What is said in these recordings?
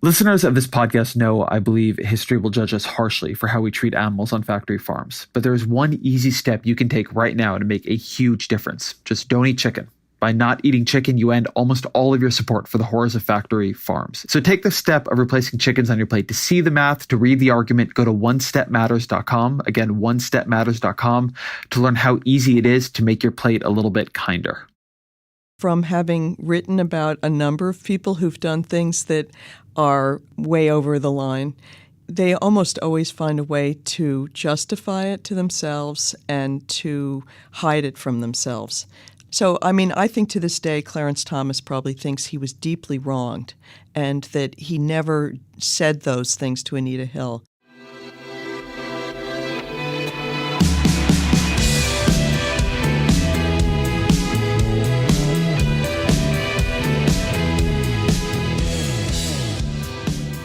Listeners of this podcast know I believe history will judge us harshly for how we treat animals on factory farms. But there is one easy step you can take right now to make a huge difference. Just don't eat chicken. By not eating chicken, you end almost all of your support for the horrors of factory farms. So take the step of replacing chickens on your plate. To see the math, to read the argument, go to onestepmatters.com. Again, onestepmatters.com to learn how easy it is to make your plate a little bit kinder. From having written about a number of people who've done things that are way over the line, they almost always find a way to justify it to themselves and to hide it from themselves. So, I think to this day, Clarence Thomas probably thinks he was deeply wronged and that he never said those things to Anita Hill.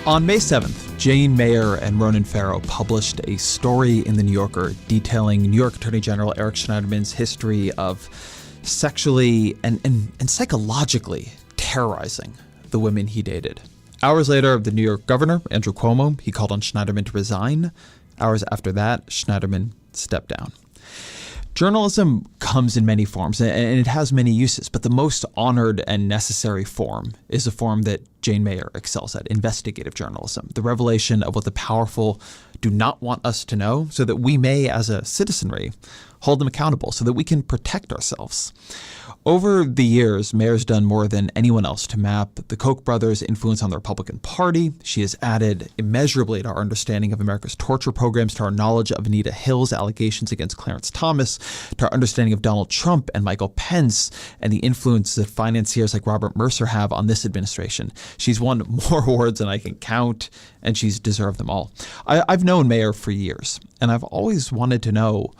On May 7th, Jane Mayer and Ronan Farrow published a story in The New Yorker detailing New York Attorney General Eric Schneiderman's history of sexually and psychologically terrorizing the women he dated. Hours later, the New York governor, Andrew Cuomo, he called on Schneiderman to resign. Hours after that, Schneiderman stepped down. Journalism comes in many forms, and it has many uses, but the most honored and necessary form is a form that Jane Mayer excels at, investigative journalism, the revelation of what the powerful do not want us to know so that we may, as a citizenry, hold them accountable so that we can protect ourselves. Over the years, Mayer's done more than anyone else to map the Koch brothers' influence on the Republican Party. She has added immeasurably to our understanding of America's torture programs, to our knowledge of Anita Hill's allegations against Clarence Thomas, to our understanding of Donald Trump and Michael Pence and the influence that financiers like Robert Mercer have on this administration. She's won more awards than I can count, and she's deserved them all. I've known Mayer for years, and I've always wanted to know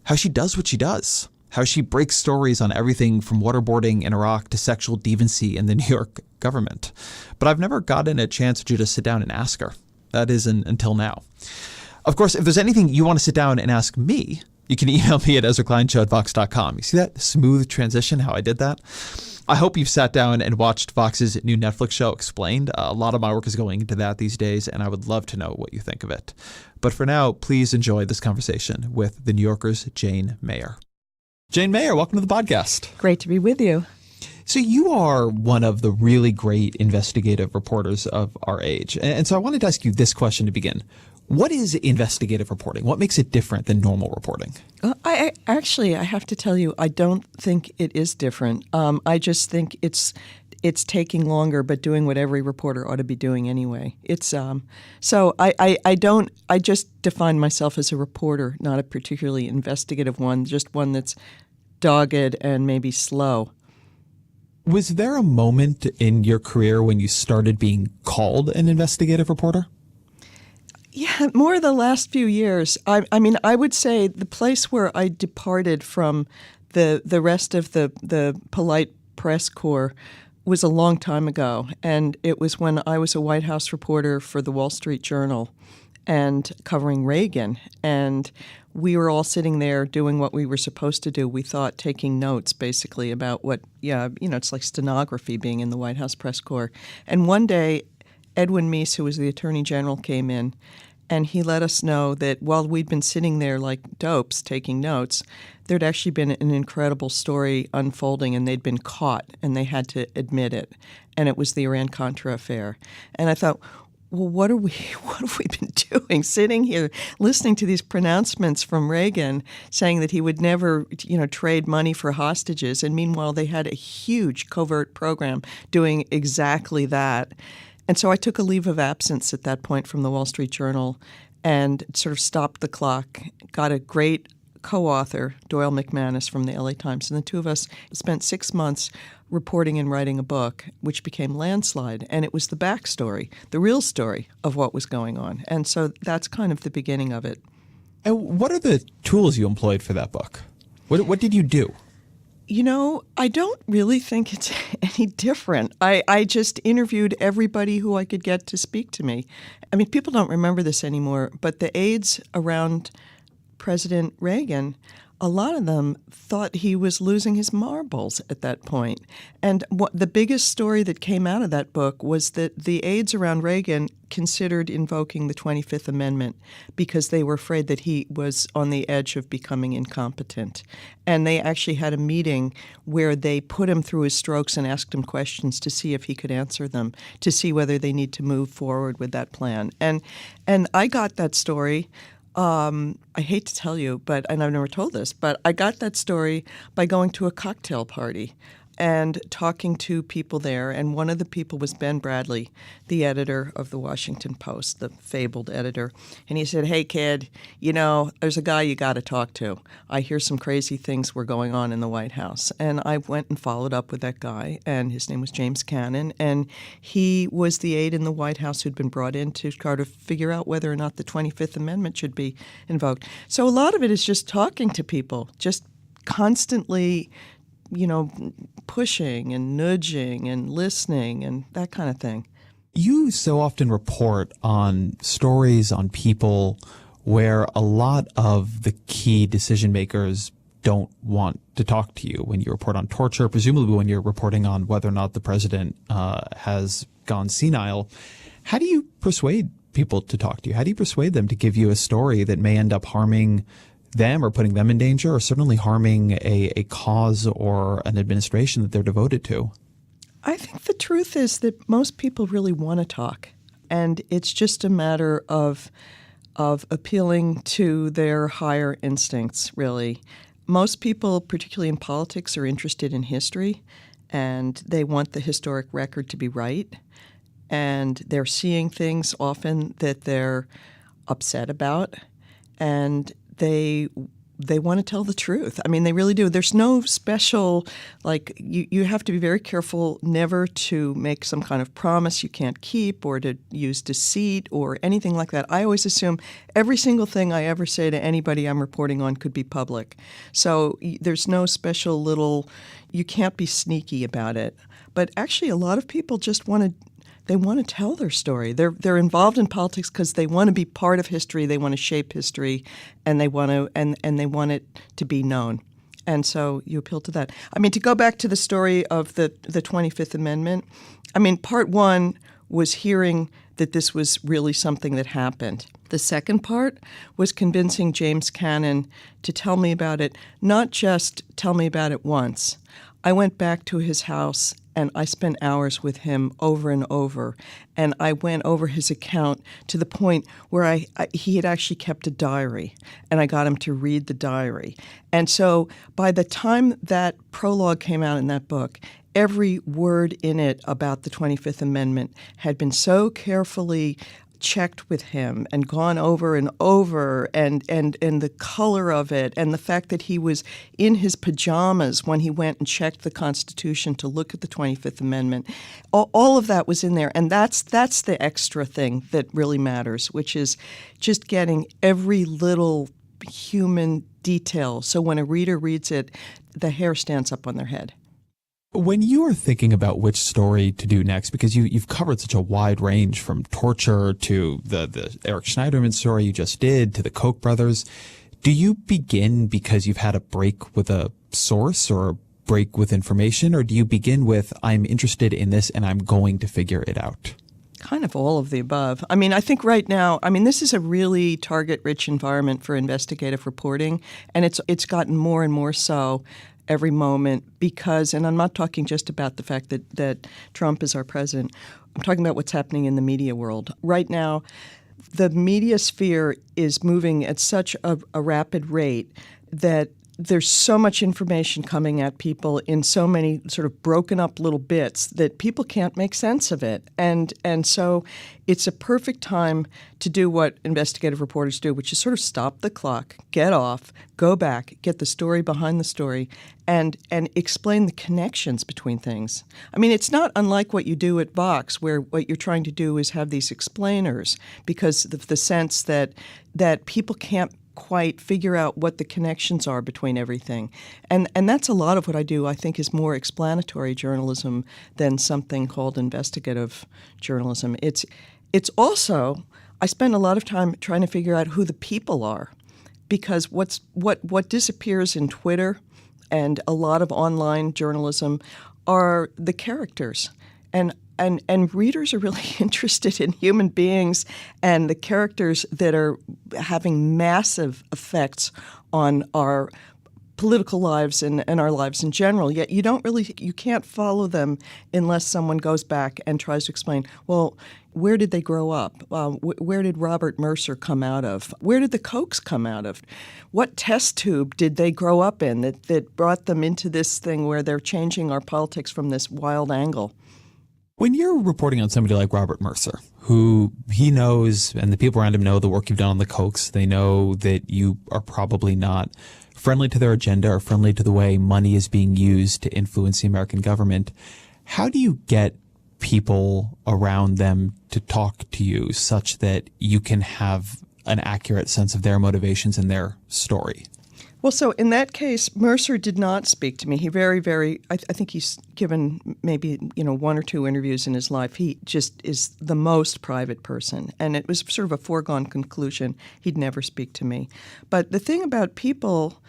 how she does what she does. How she breaks stories on everything from waterboarding in Iraq to sexual deviancy in the New York government. But I've never gotten a chance to just sit down and ask her. That is until now. Of course, if there's anything you want to sit down and ask me, you can email me at EzraKleinShow@Vox.com. You see that smooth transition, how I did that? I hope you've sat down and watched Vox's new Netflix show, Explained. A lot of my work is going into that these days, and I would love to know what you think of it. But for now, please enjoy this conversation with The New Yorker's Jane Mayer. Jane Mayer, welcome to the podcast. Great to be with you. So you are one of the really great investigative reporters of our age. And so I wanted to ask you this question to begin. What is investigative reporting? What makes it different than normal reporting? I have to tell you, I don't think it is different. I just think it's taking longer, but doing what every reporter ought to be doing anyway. I just define myself as a reporter, not a particularly investigative one, just one that's dogged and maybe slow. Was there a moment in your career when you started being called an investigative reporter? Yeah, more the last few years. I would say the place where I departed from the rest of the polite press corps was a long time ago, and it was when I was a White House reporter for the Wall Street Journal and covering Reagan, and we were all sitting there doing what we were supposed to do. We thought taking notes basically about it's like stenography being in the White House press corps. And one day, Edwin Meese, who was the Attorney General, came in, and he let us know that while we'd been sitting there like dopes taking notes, there'd actually been an incredible story unfolding, and they'd been caught, and they had to admit it. And it was the Iran-Contra affair. And I thought, well, what have we been doing, sitting here listening to these pronouncements from Reagan saying that he would never, trade money for hostages, and meanwhile they had a huge covert program doing exactly that. And so I took a leave of absence at that point from the Wall Street Journal and sort of stopped the clock, got a great co-author, Doyle McManus from the LA Times, and the two of us spent 6 months reporting and writing a book, which became Landslide. And it was the backstory, the real story of what was going on. And so that's kind of the beginning of it. And what are the tools you employed for that book? What did you do? I don't really think it's any different. I just interviewed everybody who I could get to speak to me. I mean, people don't remember this anymore, but the aides around President Reagan, a lot of them thought he was losing his marbles at that point. And the biggest story that came out of that book was that the aides around Reagan considered invoking the 25th Amendment because they were afraid that he was on the edge of becoming incompetent. And they actually had a meeting where they put him through his strokes and asked him questions to see if he could answer them, to see whether they need to move forward with that plan. And I got that story. I hate to tell you, and I've never told this, but I got that story by going to a cocktail party and talking to people there. And one of the people was Ben Bradley, the editor of the Washington Post, the fabled editor. And he said, "Hey, kid, there's a guy you got to talk to. I hear some crazy things were going on in the White House." And I went and followed up with that guy, and his name was James Cannon. And he was the aide in the White House who'd been brought in to try to figure out whether or not the 25th Amendment should be invoked. So a lot of it is just talking to people, just constantly pushing and nudging and listening and that kind of thing. You so often report on stories on people where a lot of the key decision makers don't want to talk to you. When you report on torture, presumably when you're reporting on whether or not the president has gone senile, how do you persuade people to talk to you? How do you persuade them to give you a story that may end up harming them or putting them in danger, or certainly harming a cause or an administration that they're devoted to? I think the truth is that most people really want to talk, and it's just a matter of appealing to their higher instincts, really. Most people, particularly in politics, are interested in history, and they want the historic record to be right, and they're seeing things often that they're upset about, and they want to tell the truth. I mean, they really do. There's no special, you have to be very careful never to make some kind of promise you can't keep or to use deceit or anything like that. I always assume every single thing I ever say to anybody I'm reporting on could be public. So there's no special you can't be sneaky about it. But actually, a lot of people just want to tell their story. They're involved in politics because they want to be part of history. They want to shape history, and they want to and they want it to be known. And so you appeal to that. I mean, to go back to the story of the 25th Amendment, I mean, part one was hearing that this was really something that happened. The second part was convincing James Cannon to tell me about it, not just tell me about it once. I went back to his house and I spent hours with him over and over. And I went over his account to the point where he had actually kept a diary, and I got him to read the diary. And so by the time that prologue came out in that book, every word in it about the 25th Amendment had been so carefully checked with him and gone over and over, and the color of it, and the fact that he was in his pajamas when he went and checked the Constitution to look at the 25th Amendment. All of that was in there, and that's the extra thing that really matters, which is just getting every little human detail so when a reader reads it, the hair stands up on their head. When you are thinking about which story to do next, because you've covered such a wide range from torture to the Eric Schneiderman story you just did to the Koch brothers, do you begin because you've had a break with a source or a break with information, or do you begin with, I'm interested in this and I'm going to figure it out? Kind of all of the above. I mean, I think right now, this is a really target-rich environment for investigative reporting, and it's gotten more and more so every moment because, and I'm not talking just about the fact that Trump is our president, I'm talking about what's happening in the media world. Right now, the media sphere is moving at such a rapid rate that there's so much information coming at people in so many sort of broken up little bits that people can't make sense of it. And so it's a perfect time to do what investigative reporters do, which is sort of stop the clock, get off, go back, get the story behind the story, and explain the connections between things. I mean, it's not unlike what you do at Vox, where what you're trying to do is have these explainers because of the sense that people can't quite figure out what the connections are between everything. And that's a lot of what I do, I think, is more explanatory journalism than something called investigative journalism. It's also, I spend a lot of time trying to figure out who the people are. because what disappears in Twitter and a lot of online journalism are the characters. And readers are really interested in human beings and the characters that are having massive effects on our political lives and our lives in general. Yet you can't follow them unless someone goes back and tries to explain, well, where did they grow up? Where did Robert Mercer come out of? Where did the Kochs come out of? What test tube did they grow up in that brought them into this thing where they're changing our politics from this wild angle? When you're reporting on somebody like Robert Mercer, who he knows and the people around him know the work you've done on the Kochs, they know that you are probably not friendly to their agenda or friendly to the way money is being used to influence the American government, how do you get people around them to talk to you such that you can have an accurate sense of their motivations and their story? Well, so in that case, Mercer did not speak to me. He I think he's given maybe, one or two interviews in his life. He just is the most private person. And it was sort of a foregone conclusion he'd never speak to me. But the thing about people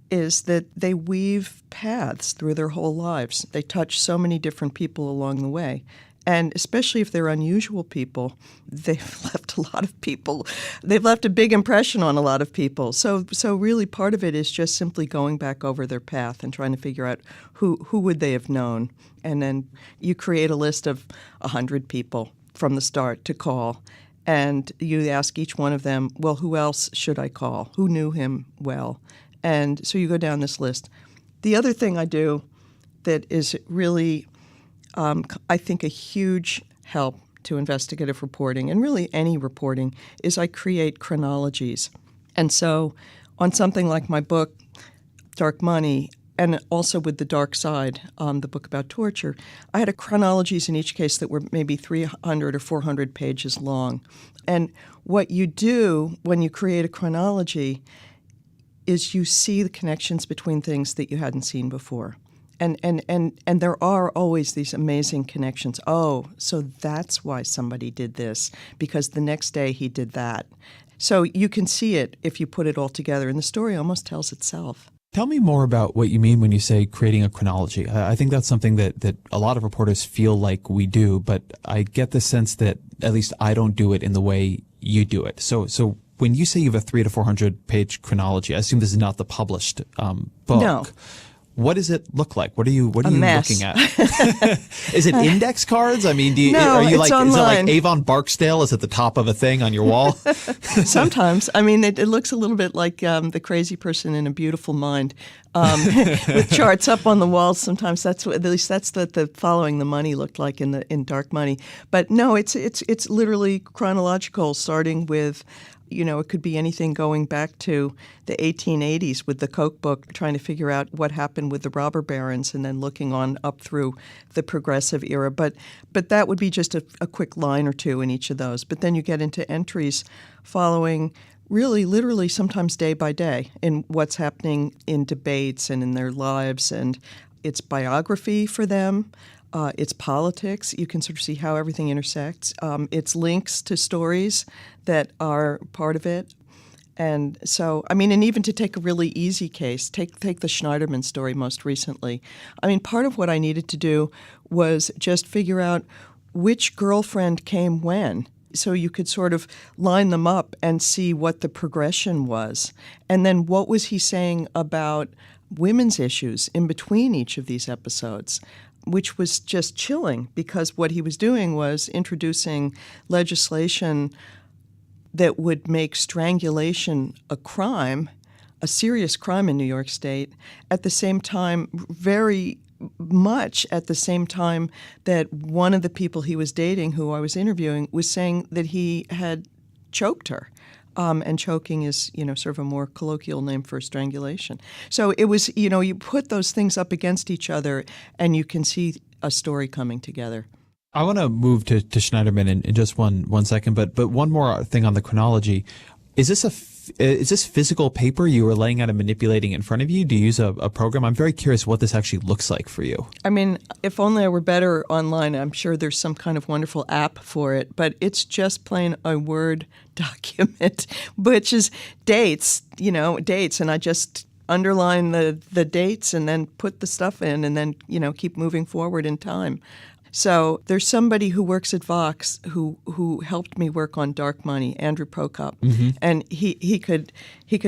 is that they weave paths through their whole lives. They touch so many different people along the way. And especially if they're unusual people, they've left a lot of people. They've left a big impression on a lot of people. So really part of it is just simply going back over their path and trying to figure out who would they have known. And then you create a list of 100 people from the start to call. And you ask each one of them, well, who else should I call? Who knew him well? And so you go down this list. The other thing I do that is really I think a huge help to investigative reporting, and really any reporting, is I create chronologies. And so on something like my book, Dark Money, and also with The Dark Side, the book about torture, I had chronologies in each case that were maybe 300 or 400 pages long. And what you do when you create a chronology is you see the connections between things that you hadn't seen before. And there are always these amazing connections. Oh, so that's why somebody did this, because the next day he did that. So you can see it if you put it all together, and the story almost tells itself. Tell me more about what you mean when you say creating a chronology. I think that's something that a lot of reporters feel like we do, but I get the sense that at least I don't do it in the way you do it. So when you say you have a 300 to 400 page chronology, I assume this is not the published book. No. What does it look like? What are you looking at? Is it index cards? I mean, No, it's is it online. like Avon Barksdale is at the top of a thing on your wall? Sometimes. I mean, it looks a little bit like The Crazy Person in a Beautiful Mind, with charts up on the walls. Sometimes at least that's what the Following the Money looked like in Dark Money. But no, it's literally chronological, starting with, it could be anything going back to the 1880s with the Koch book, trying to figure out what happened with the robber barons, and then looking on up through the progressive era. But that would be just a quick line or two in each of those. But then you get into entries following really literally sometimes day by day in what's happening in debates and in their lives. And it's biography for them. It's politics. You can sort of see how everything intersects. It's links to stories that are part of it. And so, I mean, and even to take a really easy case, take the Schneiderman story most recently. I mean, part of what I needed to do was just figure out which girlfriend came when, so you could sort of line them up and see what the progression was. And then what was he saying about women's issues in between each of these episodes, which was just chilling, because what he was doing was introducing legislation that would make strangulation a crime, a serious crime in New York State, at the same time, very much at the same time that one of the people he was dating, who I was interviewing, was saying that he had choked her. And choking is, sort of a more colloquial name for strangulation. So it was, you put those things up against each other and you can see a story coming together. I want to move to Schneiderman in just one second, but one more thing on the chronology. Is this is this physical paper you were laying out and manipulating in front of you? Do you use a program? I'm very curious what this actually looks like for you. I mean, if only I were better online, I'm sure there's some kind of wonderful app for it, but it's just plain a Word document, which is dates, and I just underline the dates and then put the stuff in and then, keep moving forward in time. So there's somebody who works at Vox who helped me work on Dark Money, Andrew Prokop, and he could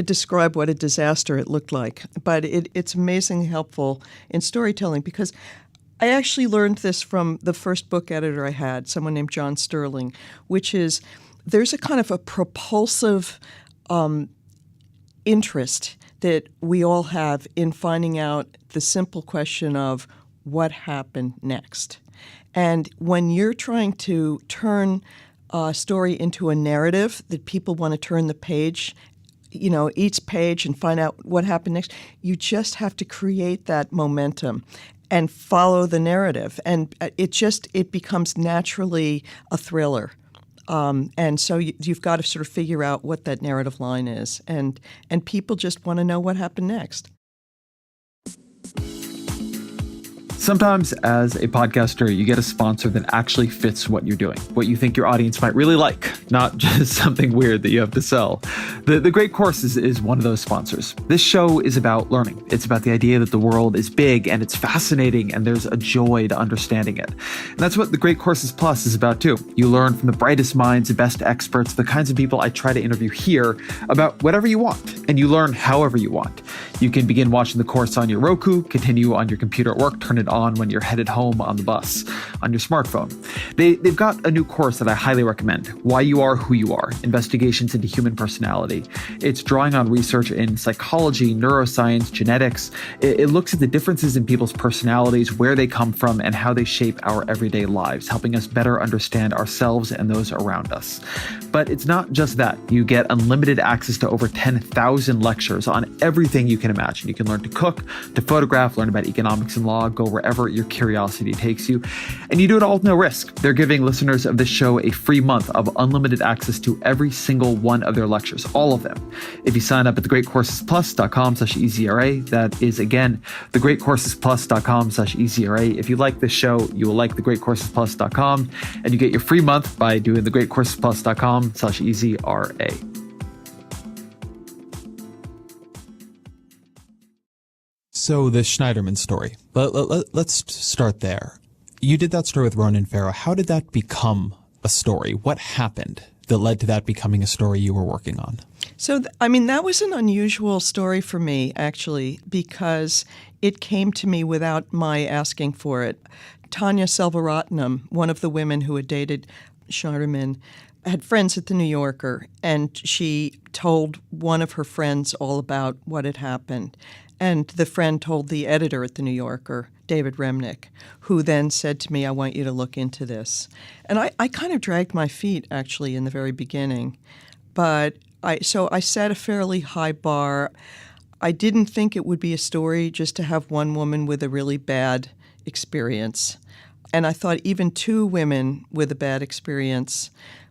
describe what a disaster it looked like. But it's amazingly helpful in storytelling because I actually learned this from the first book editor I had, someone named John Sterling, which is there's a kind of a propulsive interest that we all have in finding out the simple question of what happened next. And when you're trying to turn a story into a narrative that people want to turn the page, each page and find out what happened next, you just have to create that momentum and follow the narrative. And it becomes naturally a thriller. And so you've got to sort of figure out what that narrative line is. And people just want to know what happened next. Sometimes as a podcaster, you get a sponsor that actually fits what you're doing, what you think your audience might really like, not just something weird that you have to sell. The Great Course is one of those sponsors. This show is about learning. It's about the idea that the world is big and it's fascinating and there's a joy to understanding it. And that's what the Great Courses Plus is about too. You learn from the brightest minds, the best experts, the kinds of people I try to interview here about whatever you want, and you learn however you want. You can begin watching the course on your Roku, continue on your computer at work, turn it on when you're headed home on the bus, on your smartphone. They've got a new course that I highly recommend, Why You Are Who You Are, Investigations into Human Personality. It's drawing on research in psychology, neuroscience, genetics. It looks at the differences in people's personalities, where they come from, and how they shape our everyday lives, helping us better understand ourselves and those around us. But it's not just that. You get unlimited access to over 10,000 lectures on everything you can imagine. You can learn to cook, to photograph, learn about economics and law, go wherever your curiosity takes you. And you do it all with no risk. They're giving listeners of this show a free month of unlimited access to every single one of their lectures, all of them. If you sign up at thegreatcoursesplus.com/EZRA, that is, again, thegreatcoursesplus.com/EZRA. If you like this show, you will like thegreatcoursesplus.com, and you get your free month by doing thegreatcoursesplus.com/EZRA. So the Schneiderman story, let's start there. You did that story with Ronan Farrow. How did that become a story? What happened that led to that becoming a story you were working on? So, that was an unusual story for me, actually, because it came to me without my asking for it. Tanya Selvaratnam, one of the women who had dated Schneiderman, had friends at the New Yorker, and she told one of her friends all about what had happened. And the friend told the editor at the New Yorker, David Remnick, who then said to me, I want you to look into this. And I kind of dragged my feet, actually, in the very beginning. But I set a fairly high bar. I didn't think it would be a story just to have one woman with a really bad experience. And I thought even two women with a bad experience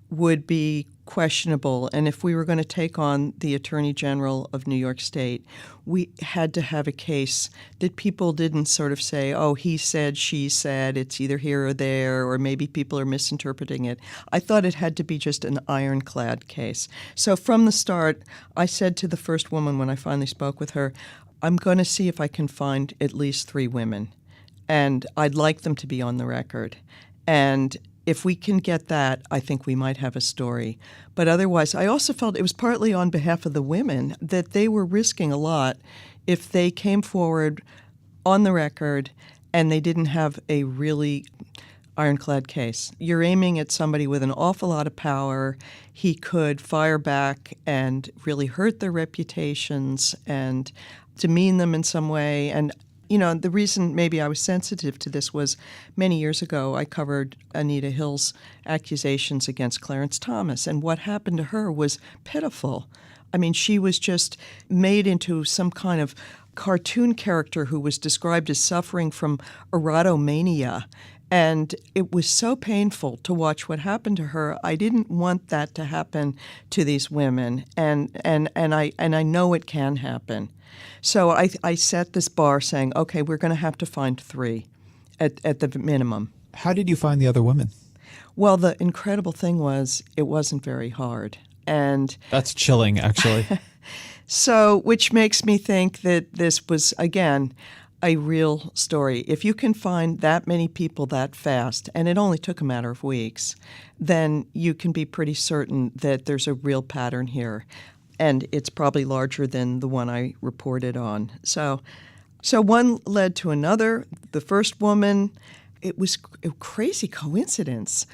would be questionable. And if we were going to take on the Attorney General of New York State, we had to have a case that people didn't sort of say, oh, he said, she said, it's either here or there, or maybe people are misinterpreting it. I thought it had to be just an ironclad case. So from the start, I said to the first woman when I finally spoke with her, I'm going to see if I can find at least 3 women, and I'd like them to be on the record. And if we can get that, I think we might have a story. But otherwise, I also felt it was partly on behalf of the women that they were risking a lot if they came forward on the record and they didn't have a really ironclad case. You're aiming at somebody with an awful lot of power. He could fire back and really hurt their reputations and demean them in some way. And the reason maybe I was sensitive to this was many years ago I covered Anita Hill's accusations against Clarence Thomas, and what happened to her was pitiful. I mean, she was just made into some kind of cartoon character who was described as suffering from erotomania. And it was so painful to watch what happened to her. I didn't want that to happen to these women, and I know it can happen. So I set this bar saying, okay, we're going to have to find 3 at the minimum. How did you find the other women? Well, the incredible thing was it wasn't very hard. And That's chilling, actually. so, which makes me think that this was, again, a real story. If you can find that many people that fast, and it only took a matter of weeks, then you can be pretty certain that there's a real pattern here. And it's probably larger than the one I reported on. So one led to another. The first woman, it was a crazy coincidence.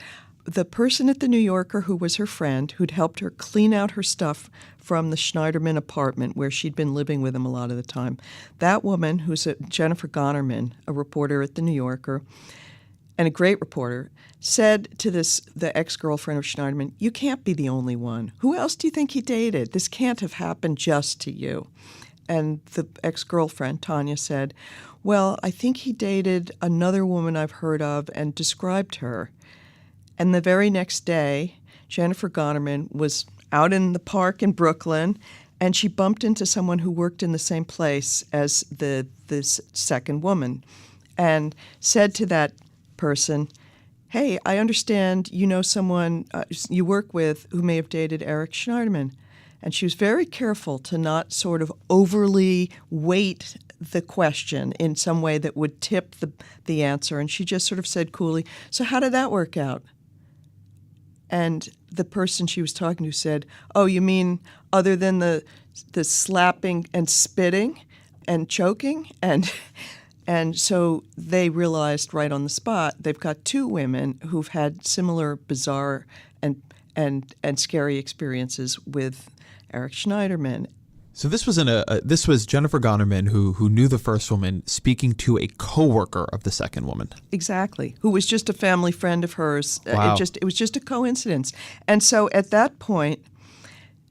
The person at the New Yorker who was her friend, who'd helped her clean out her stuff from the Schneiderman apartment where she'd been living with him a lot of the time, that woman, who's Jennifer Gonnerman, a reporter at the New Yorker, and a great reporter, said to the ex-girlfriend of Schneiderman, "You can't be the only one. Who else do you think he dated? This can't have happened just to you." And the ex-girlfriend, Tanya, said, "Well, I think he dated another woman I've heard of," and described her. And the very next day, Jennifer Gonnerman was out in the park in Brooklyn, and she bumped into someone who worked in the same place as this second woman, and said to that person, "Hey, I understand you know someone you work with who may have dated Eric Schneiderman." And she was very careful to not sort of overly weight the question in some way that would tip the answer. And she just sort of said coolly, "So how did that work out?" And the person she was talking to said, "Oh, you mean other than the slapping and spitting and choking?" And so they realized right on the spot they've got 2 women who've had similar bizarre and scary experiences with Eric Schneiderman. So this was this was Jennifer Gonnerman who knew the first woman speaking to a coworker of the second woman. Exactly, who was just a family friend of hers. Wow. It was just a coincidence. And so at that point,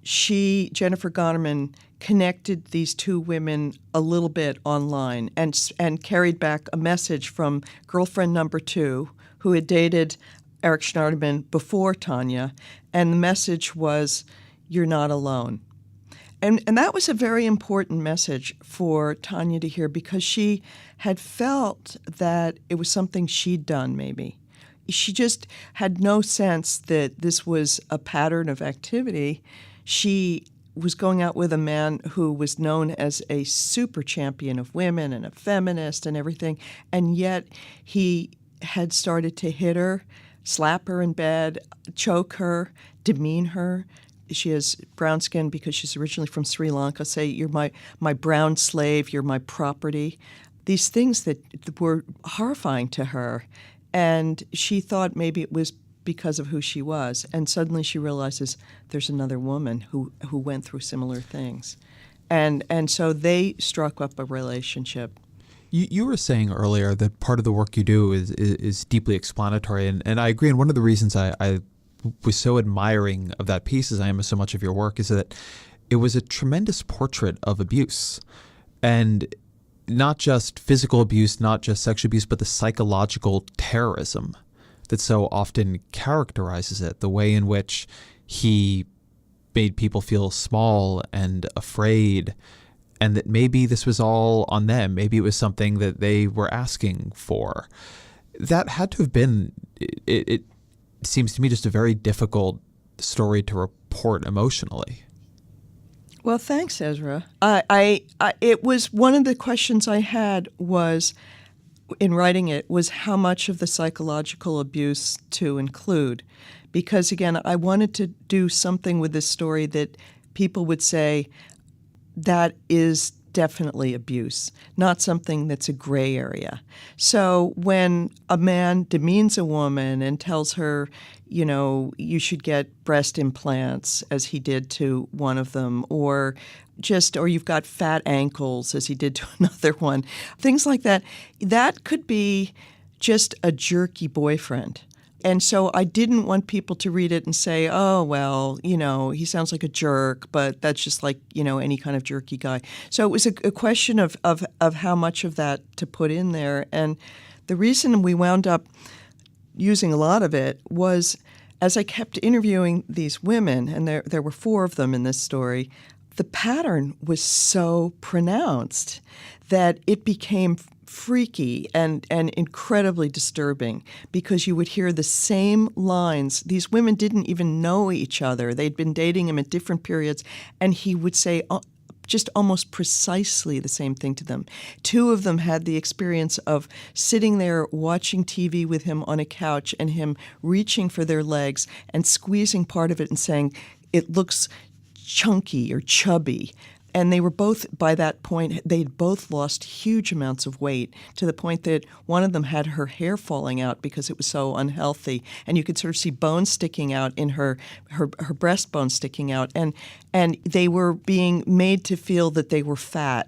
Jennifer Gonnerman, connected these 2 women a little bit online and carried back a message from girlfriend number 2, who had dated Eric Schneiderman before Tanya, and the message was, "You're not alone." And that was a very important message for Tanya to hear, because she had felt that it was something she'd done maybe. She just had no sense that this was a pattern of activity. She was going out with a man who was known as a super champion of women and a feminist and everything, and yet he had started to hit her, slap her in bed, choke her, demean her. She has brown skin because she's originally from Sri Lanka. Say, "You're my brown slave, you're my property." These things that were horrifying to her. And she thought maybe it was because of who she was. And suddenly she realizes there's another woman who went through similar things. And so they struck up a relationship. You were saying earlier that part of the work you do is deeply explanatory. And I agree. And one of the reasons I was so admiring of that piece, as I am of so much of your work, is that it was a tremendous portrait of abuse. And not just physical abuse, not just sexual abuse, but the psychological terrorism that so often characterizes it, the way in which he made people feel small and afraid, and that maybe this was all on them. Maybe it was something that they were asking for. That had to have been, it seems to me, just a very difficult story to report emotionally. Well, thanks, Ezra. It was one of the questions I had was, in writing it, was how much of the psychological abuse to include. Because, again, I wanted to do something with this story that people would say that is definitely abuse, not something that's a gray area. So when a man demeans a woman and tells her, you should get breast implants, as he did to one of them, or you've got fat ankles, as he did to another one, things like that, that could be just a jerky boyfriend. And so I didn't want people to read it and say, "Oh, well, he sounds like a jerk, but that's just like, any kind of jerky guy." So it was a question of how much of that to put in there. And the reason we wound up using a lot of it was, as I kept interviewing these women, and there were 4 of them in this story, the pattern was so pronounced that it became freaky and incredibly disturbing, because you would hear the same lines. These women didn't even know each other. They'd been dating him at different periods, and he would say just almost precisely the same thing to them. 2 of them had the experience of sitting there watching TV with him on a couch and him reaching for their legs and squeezing part of it and saying, "It looks chunky or chubby." And they were both, by that point, they'd both lost huge amounts of weight, to the point that one of them had her hair falling out because it was so unhealthy. And you could sort of see bones sticking out in her breastbone sticking out. And they were being made to feel that they were fat.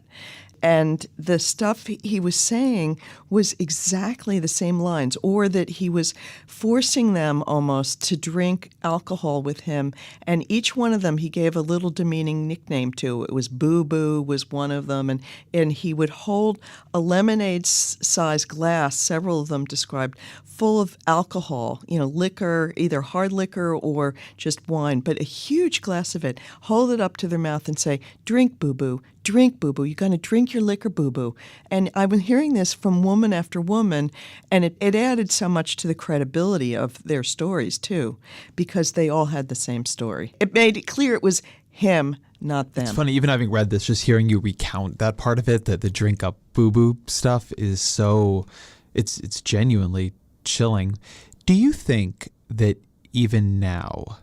And the stuff he was saying was exactly the same lines, or that he was forcing them almost to drink alcohol with him. And each one of them he gave a little demeaning nickname to. It was Boo Boo was one of them. And he would hold a lemonade-sized glass, several of them described, full of alcohol, liquor, either hard liquor or just wine, but a huge glass of it, hold it up to their mouth and say, "Drink, boo-boo, drink, boo-boo, you're going to drink your liquor, boo-boo." And I've been hearing this from woman after woman, and it added so much to the credibility of their stories, too, because they all had the same story. It made it clear it was him, not them. It's funny, even having read this, just hearing you recount that part of it, that the drink up boo-boo stuff is so, it's genuinely chilling. Do you think that even now,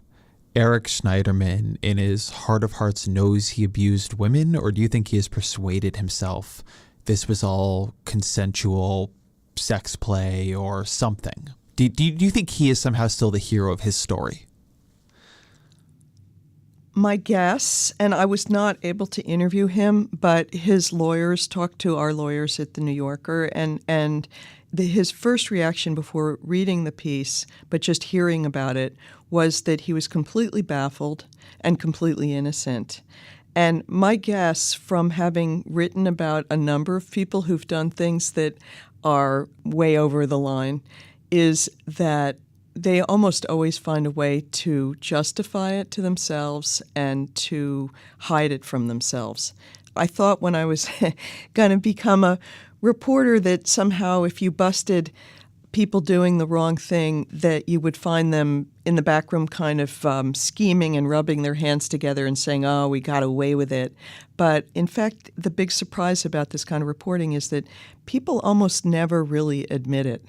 Eric Schneiderman, in his heart of hearts, knows he abused women, or do you think he has persuaded himself this was all consensual sex play or something? Do you think he is somehow still the hero of his story? My guess, and I was not able to interview him, but his lawyers talked to our lawyers at the New Yorker, and his first reaction before reading the piece, but just hearing about it, was that he was completely baffled and completely innocent. And my guess, from having written about a number of people who've done things that are way over the line, is that they almost always find a way to justify it to themselves and to hide it from themselves. I thought when I was going to become a reporter that somehow if you busted people doing the wrong thing, that you would find them in the back room kind of scheming and rubbing their hands together and saying, "Oh, we got away with it." But in fact, the big surprise about this kind of reporting is that people almost never really admit it,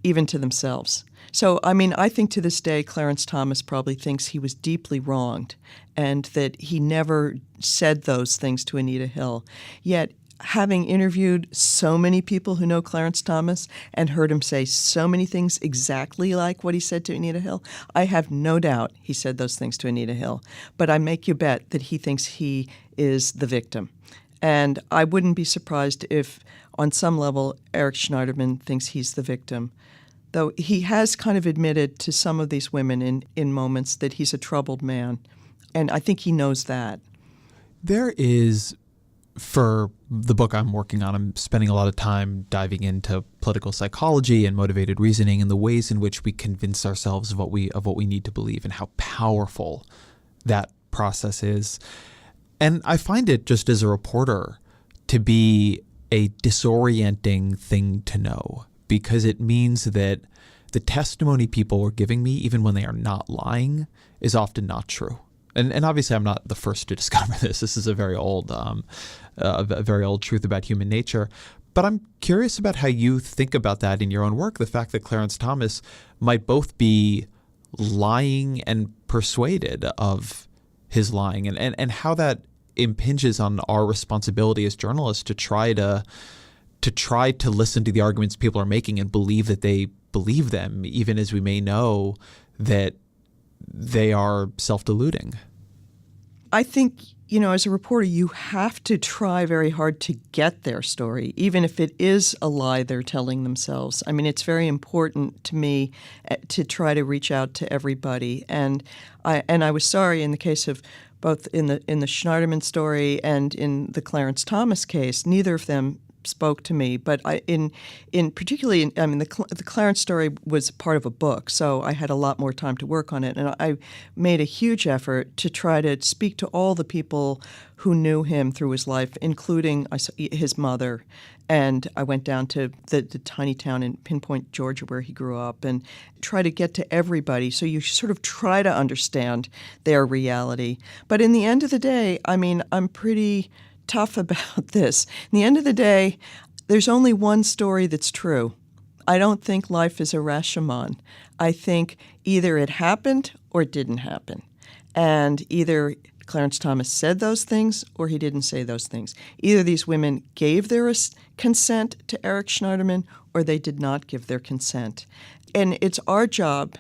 even to themselves. So, I think to this day, Clarence Thomas probably thinks he was deeply wronged and that he never said those things to Anita Hill. Yet, having interviewed so many people who know Clarence Thomas and heard him say so many things exactly like what he said to Anita Hill, I have no doubt he said those things to Anita Hill. But I make you bet that he thinks he is the victim. And I wouldn't be surprised if, on some level, Eric Schneiderman thinks he's the victim. Though he has kind of admitted to some of these women in moments that he's a troubled man. And I think he knows that. There is, for the book I'm working on, I'm spending a lot of time diving into political psychology and motivated reasoning and the ways in which we convince ourselves of what we need to believe and how powerful that process is. And I find it, just as a reporter, to be a disorienting thing to know, because it means that the testimony people are giving me, even when they are not lying, is often not true. And obviously, I'm not the first to discover this. This is a very old truth about human nature. But I'm curious about how you think about that in your own work, the fact that Clarence Thomas might both be lying and persuaded of his lying, and how that impinges on our responsibility as journalists to try to listen to the arguments people are making and believe that they believe them, even as we may know that they are self-deluding. I think, as a reporter, you have to try very hard to get their story, even if it is a lie they're telling themselves. It's very important to me to try to reach out to everybody. And I was sorry in the case of both in the Schneiderman story and in the Clarence Thomas case, neither of them spoke to me. But in particularly, I mean, the Clarence story was part of a book, so I had a lot more time to work on it. And I made a huge effort to try to speak to all the people who knew him through his life, including his mother. And I went down to the tiny town in Pinpoint, Georgia, where he grew up, and try to get to everybody. So you sort of try to understand their reality. But in the end of the day, I mean, I'm pretty tough about this. In the end of the day, there's only one story that's true. I don't think life is a Rashomon. I think either it happened or it didn't happen. And either Clarence Thomas said those things or he didn't say those things. Either these women gave their consent to Eric Schneiderman or they did not give their consent. And it's our job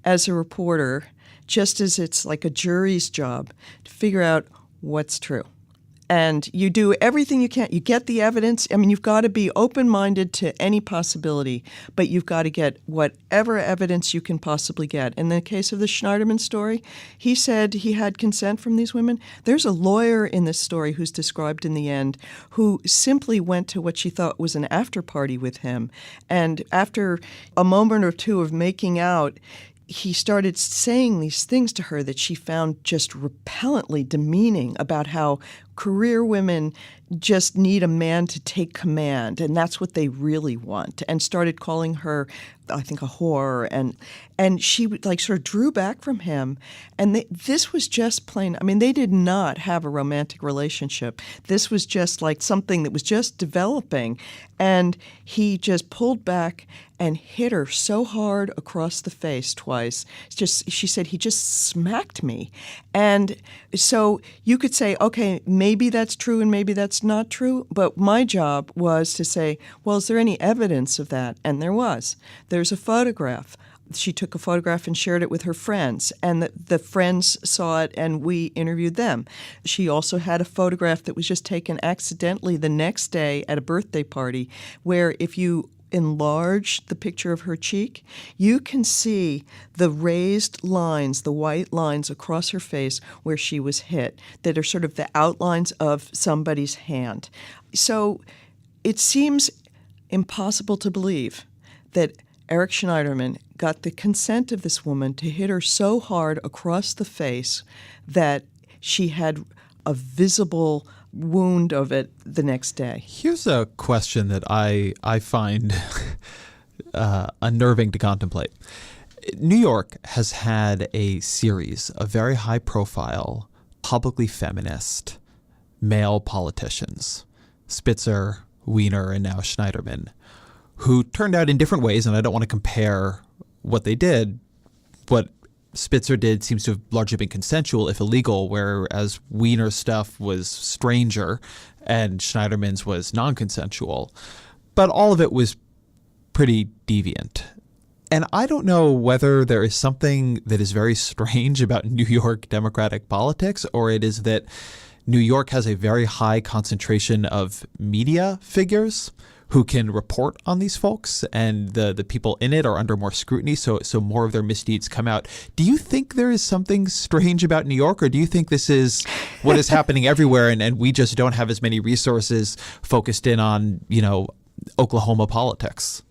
as a reporter, just as it's like a jury's job, to figure out what's true. And you do everything you can. You get the evidence. I mean, you've got to be open-minded to any possibility, but you've got to get whatever evidence you can possibly get. In the case of the Schneiderman story, he said he had consent from these women. There's a lawyer in this story who's described in the end who simply went to what she thought was an after-party with him. And after a moment or two of making out, he started saying these things to her that she found just repellently demeaning about how career women just need a man to take command, and that's what they really want, and started calling her, I think, a whore, and she like sort of drew back from him. And this was just plain, I mean, they did not have a romantic relationship. This was just like something that was just developing, and he just pulled back and hit her so hard across the face twice. She said, he just smacked me. And so you could say, okay, maybe that's true and maybe that's not true. But my job was to say, well, is there any evidence of that? And there was. There's a photograph. She took a photograph and shared it with her friends, and the friends saw it, and we interviewed them. She also had a photograph that was just taken accidentally the next day at a birthday party, where if you enlarge the picture of her cheek, you can see the raised lines, the white lines across her face where she was hit, that are sort of the outlines of somebody's hand. So it seems impossible to believe that Eric Schneiderman got the consent of this woman to hit her so hard across the face that she had a visible wound of it the next day. Here's a question that I find unnerving to contemplate. New York has had a series of very high-profile, publicly feminist male politicians, Spitzer, Weiner, and now Schneiderman, who turned out in different ways, and I don't want to compare what they did. What Spitzer did seems to have largely been consensual, if illegal, whereas Weiner's stuff was stranger and Schneiderman's was non-consensual. But all of it was pretty deviant. And I don't know whether there is something that is very strange about New York Democratic politics, or it is that New York has a very high concentration of media figures who can report on these folks, and the people in it are under more scrutiny, so more of their misdeeds come out. Do you think there is something strange about New York, or do you think this is what is happening everywhere, and we just don't have as many resources focused in on, Oklahoma politics?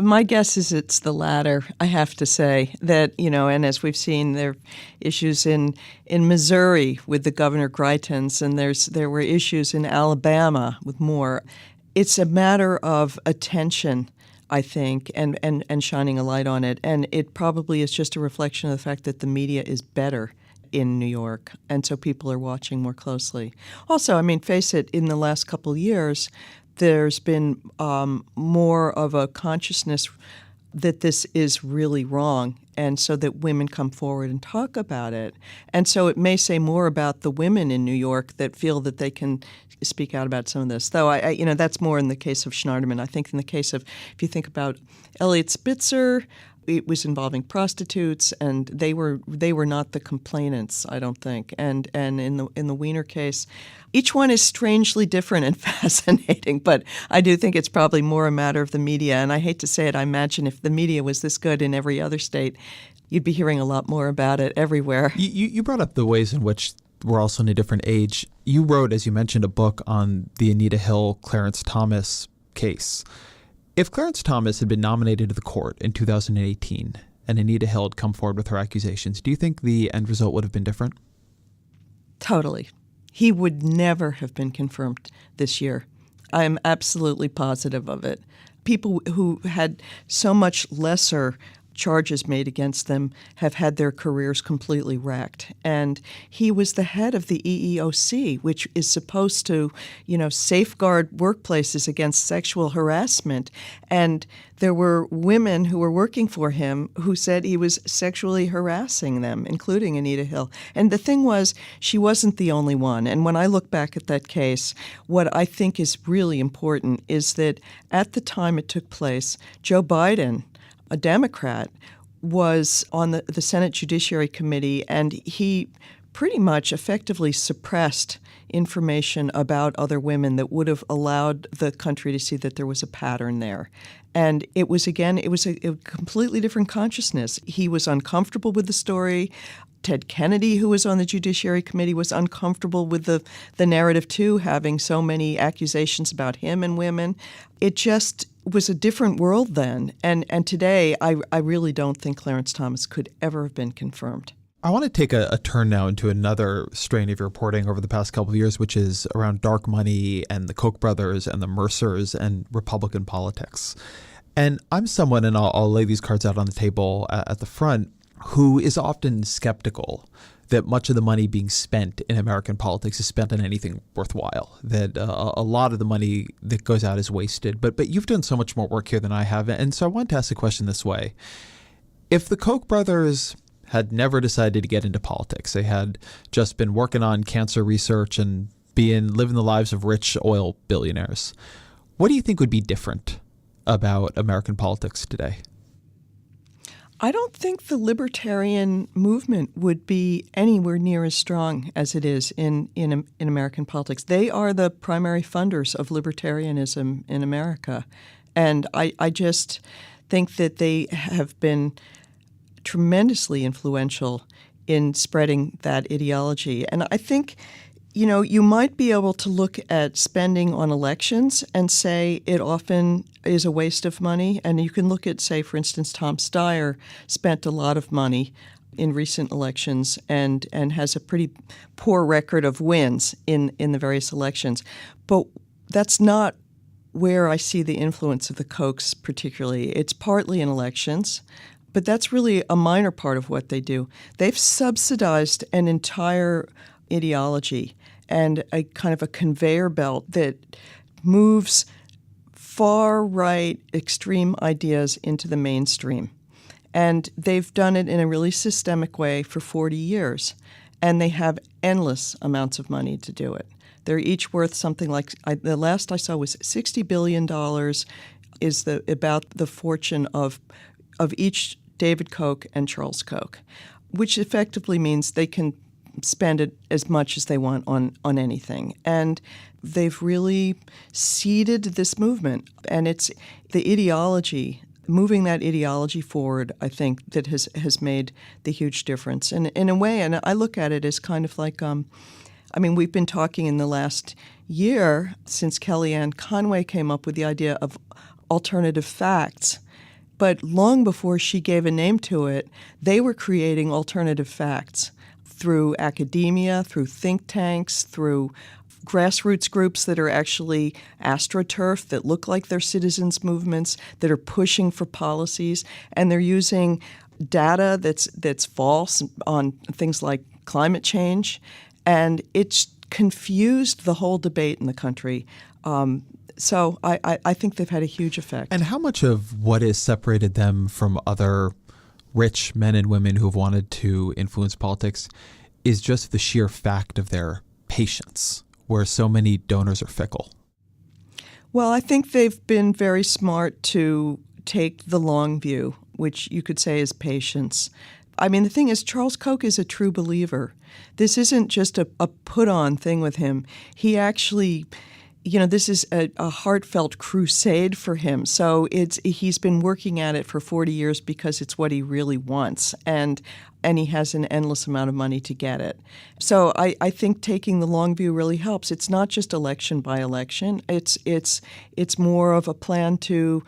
My guess is it's the latter. I have to say that, and as we've seen, there are issues in Missouri with the Governor Greitens, and there were issues in Alabama with Moore. It's a matter of attention, I think, and shining a light on it. And it probably is just a reflection of the fact that the media is better in New York, and so people are watching more closely. Also, I mean, face it, in the last couple of years, there's been more of a consciousness that this is really wrong, and so that women come forward and talk about it. And so it may say more about the women in New York that feel that they can speak out about some of this. Though, that's more in the case of Schneiderman. I think in the case of, if you think about Elliot Spitzer, it was involving prostitutes, and they were not the complainants, I don't think. And in the Weiner case, each one is strangely different and fascinating, but I do think it's probably more a matter of the media. And I hate to say it, I imagine if the media was this good in every other state, you'd be hearing a lot more about it everywhere. You brought up the ways in which we're also in a different age. You wrote, as you mentioned, a book on the Anita Hill, Clarence Thomas case. If Clarence Thomas had been nominated to the court in 2018 and Anita Hill had come forward with her accusations, do you think the end result would have been different? Totally. He would never have been confirmed this year. I am absolutely positive of it. People who had so much lesser charges made against them have had their careers completely wrecked. And he was the head of the EEOC, which is supposed to, safeguard workplaces against sexual harassment. And there were women who were working for him who said he was sexually harassing them, including Anita Hill. And the thing was, she wasn't the only one. And when I look back at that case, what I think is really important is that at the time it took place, Joe Biden, a Democrat, was on the Senate Judiciary Committee, and he pretty much effectively suppressed information about other women that would have allowed the country to see that there was a pattern there. And it was a completely different consciousness. He was uncomfortable with the story. Ted Kennedy, who was on the Judiciary Committee, was uncomfortable with the narrative, too, having so many accusations about him and women. It just was a different world then. And today, I really don't think Clarence Thomas could ever have been confirmed. I want to take a turn now into another strain of your reporting over the past couple of years, which is around dark money and the Koch brothers and the Mercers and Republican politics. And I'm someone, and I'll lay these cards out on the table at the front, who is often skeptical that much of the money being spent in American politics is spent on anything worthwhile, that a lot of the money that goes out is wasted. But you've done so much more work here than I have. And so I want to ask the question this way. If the Koch brothers had never decided to get into politics, they had just been working on cancer research and living the lives of rich oil billionaires, what do you think would be different about American politics today? I don't think the libertarian movement would be anywhere near as strong as it is in American politics. They are the primary funders of libertarianism in America. And I just think that they have been tremendously influential in spreading that ideology. And I think, you might be able to look at spending on elections and say it often is a waste of money. And you can look at, say, for instance, Tom Steyer spent a lot of money in recent elections and has a pretty poor record of wins in the various elections. But that's not where I see the influence of the Kochs particularly. It's partly in elections, but that's really a minor part of what they do. They've subsidized an entire ideology and a kind of a conveyor belt that moves far-right extreme ideas into the mainstream. And they've done it in a really systemic way for 40 years. And they have endless amounts of money to do it. They're each worth something like, the last I saw was $60 billion is about the fortune of each David Koch and Charles Koch, which effectively means they can spend it as much as they want on anything. And they've really seeded this movement. And it's the ideology, moving that ideology forward, I think, that has made the huge difference. And in a way, and I look at it as kind of like, we've been talking in the last year since Kellyanne Conway came up with the idea of alternative facts. But long before she gave a name to it, they were creating alternative facts through academia, through think tanks, through grassroots groups that are actually astroturf, that look like they're citizens movements, that are pushing for policies, and they're using data that's false on things like climate change, and it's confused the whole debate in the country. So I think they've had a huge effect. And how much of what has separated them from other rich men and women who have wanted to influence politics is just the sheer fact of their patience, where so many donors are fickle? Well, I think they've been very smart to take the long view, which you could say is patience. The thing is, Charles Koch is a true believer. This isn't just a put-on thing with him. He actually, this is a heartfelt crusade for him. So he's been working at it for 40 years because it's what he really wants. And and he has an endless amount of money to get it. So I think taking the long view really helps. It's not just election by election. It's more of a plan to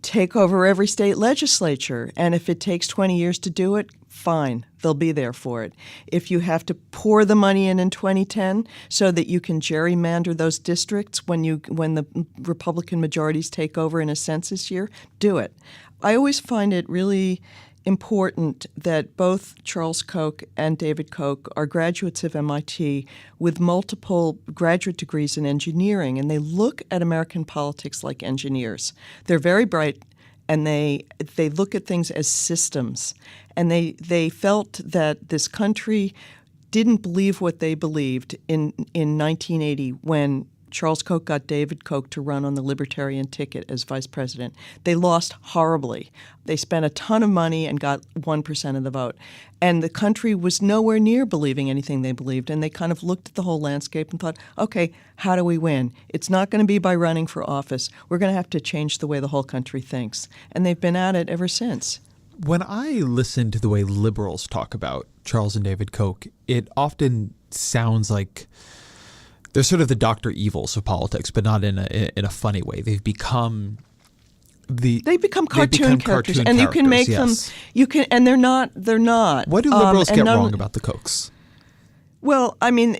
take over every state legislature. And if it takes 20 years to do it, fine, they'll be there for it. If you have to pour the money in 2010 so that you can gerrymander those districts when the Republican majorities take over in a census year, do it. I always find it really important that both Charles Koch and David Koch are graduates of MIT with multiple graduate degrees in engineering, and they look at American politics like engineers. They're very bright, and they look at things as systems. And they felt that this country didn't believe what they believed in 1980 when Charles Koch got David Koch to run on the Libertarian ticket as vice president. They lost horribly. They spent a ton of money and got 1% of the vote. And the country was nowhere near believing anything they believed. And they kind of looked at the whole landscape and thought, okay, how do we win? It's not going to be by running for office. We're going to have to change the way the whole country thinks. And they've been at it ever since. When I listen to the way liberals talk about Charles and David Koch, it often sounds like they're sort of the Dr. Evils of politics, but not in a funny way. They've become cartoon characters, and you can make them. You can, and they're not. What do liberals get wrong about the Kochs? Well, I mean,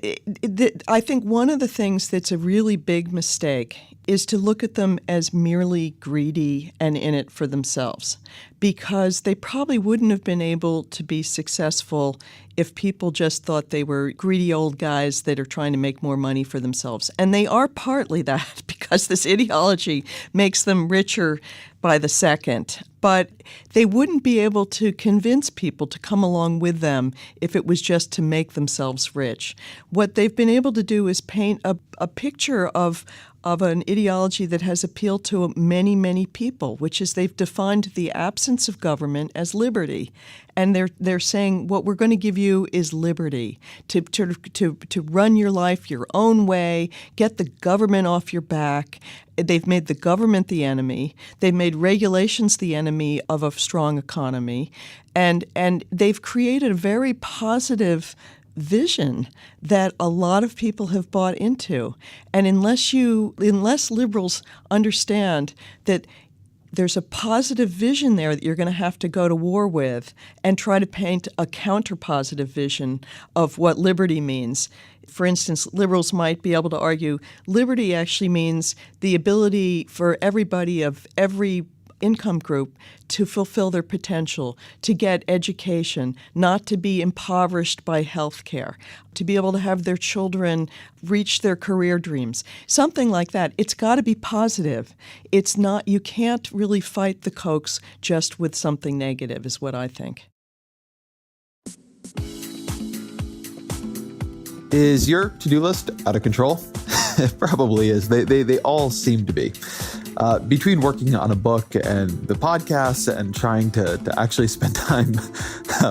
I think one of the things that's a really big mistake is to look at them as merely greedy and in it for themselves, because they probably wouldn't have been able to be successful if people just thought they were greedy old guys that are trying to make more money for themselves. And they are partly that, because this ideology makes them richer by the second. But they wouldn't be able to convince people to come along with them if it was just to make themselves rich. What they've been able to do is paint a picture of an ideology that has appealed to many, many people, which is they've defined the absence of government as liberty. And they're saying what we're going to give you is liberty to run your life your own way, get the government off your back. They've made the government the enemy. They've made regulations the enemy of a strong economy. And they've created a very positive vision that a lot of people have bought into. And unless liberals understand that there's a positive vision there that you're going to have to go to war with and try to paint a counter-positive vision of what liberty means. For instance, liberals might be able to argue liberty actually means the ability for everybody of every income group to fulfill their potential, to get education, not to be impoverished by health care, to be able to have their children reach their career dreams, something like that. It's got to be positive. It's not, you can't really fight the Kochs just with something negative, is what I think. Is your to-do list out of control? It probably is. They all seem to be. Between working on a book and the podcast and trying to actually spend time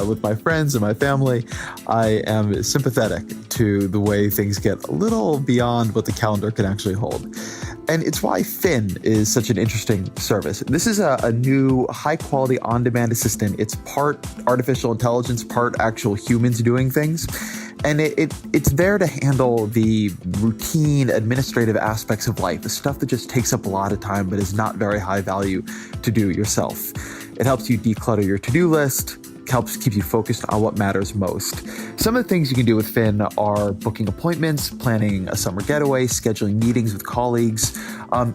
with my friends and my family, I am sympathetic to the way things get a little beyond what the calendar can actually hold. And it's why Finn is such an interesting service. This is a new high-quality on-demand assistant. It's part artificial intelligence, part actual humans doing things. And it's there to handle the routine administrative aspects of life, the stuff that just takes up a lot of time but is not very high value to do yourself. It helps you declutter your to-do list, helps keep you focused on what matters most. Some of the things you can do with Finn are booking appointments, planning a summer getaway, scheduling meetings with colleagues.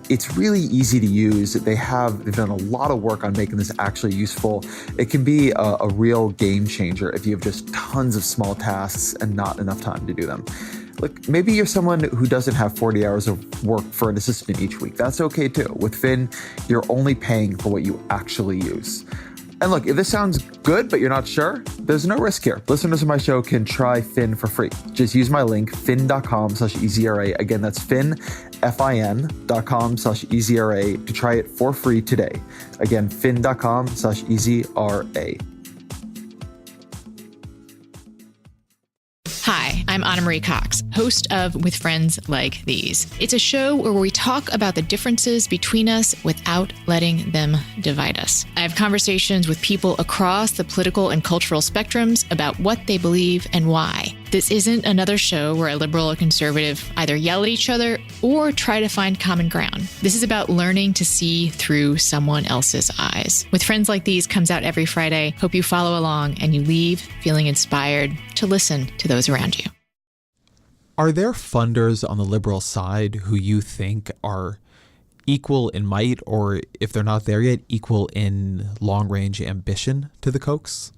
It's really easy to use. They've done a lot of work on making this actually useful. It can be a real game changer if you have just tons of small tasks and not enough time to do them. Look, maybe you're someone who doesn't have 40 hours of work for an assistant each week. That's okay too. With Finn, you're only paying for what you actually use. And look, if this sounds good, but you're not sure, there's no risk here. Listeners of my show can try Finn for free. Just use my link, finn.com/EZRA. Again, that's Finn, fin.com/EZRA to try it for free today. Again, fin.com/EZRA. Hi, I'm Anna Marie Cox, host of With Friends Like These. It's a show where we talk about the differences between us without letting them divide us. I have conversations with people across the political and cultural spectrums about what they believe and why. This isn't another show where a liberal or conservative either yell at each other or try to find common ground. This is about learning to see through someone else's eyes. With Friends Like These comes out every Friday. Hope you follow along and you leave feeling inspired to listen to those around you. Are there funders on the liberal side who you think are equal in might, or if they're not there yet, equal in long-range ambition to the Kochs?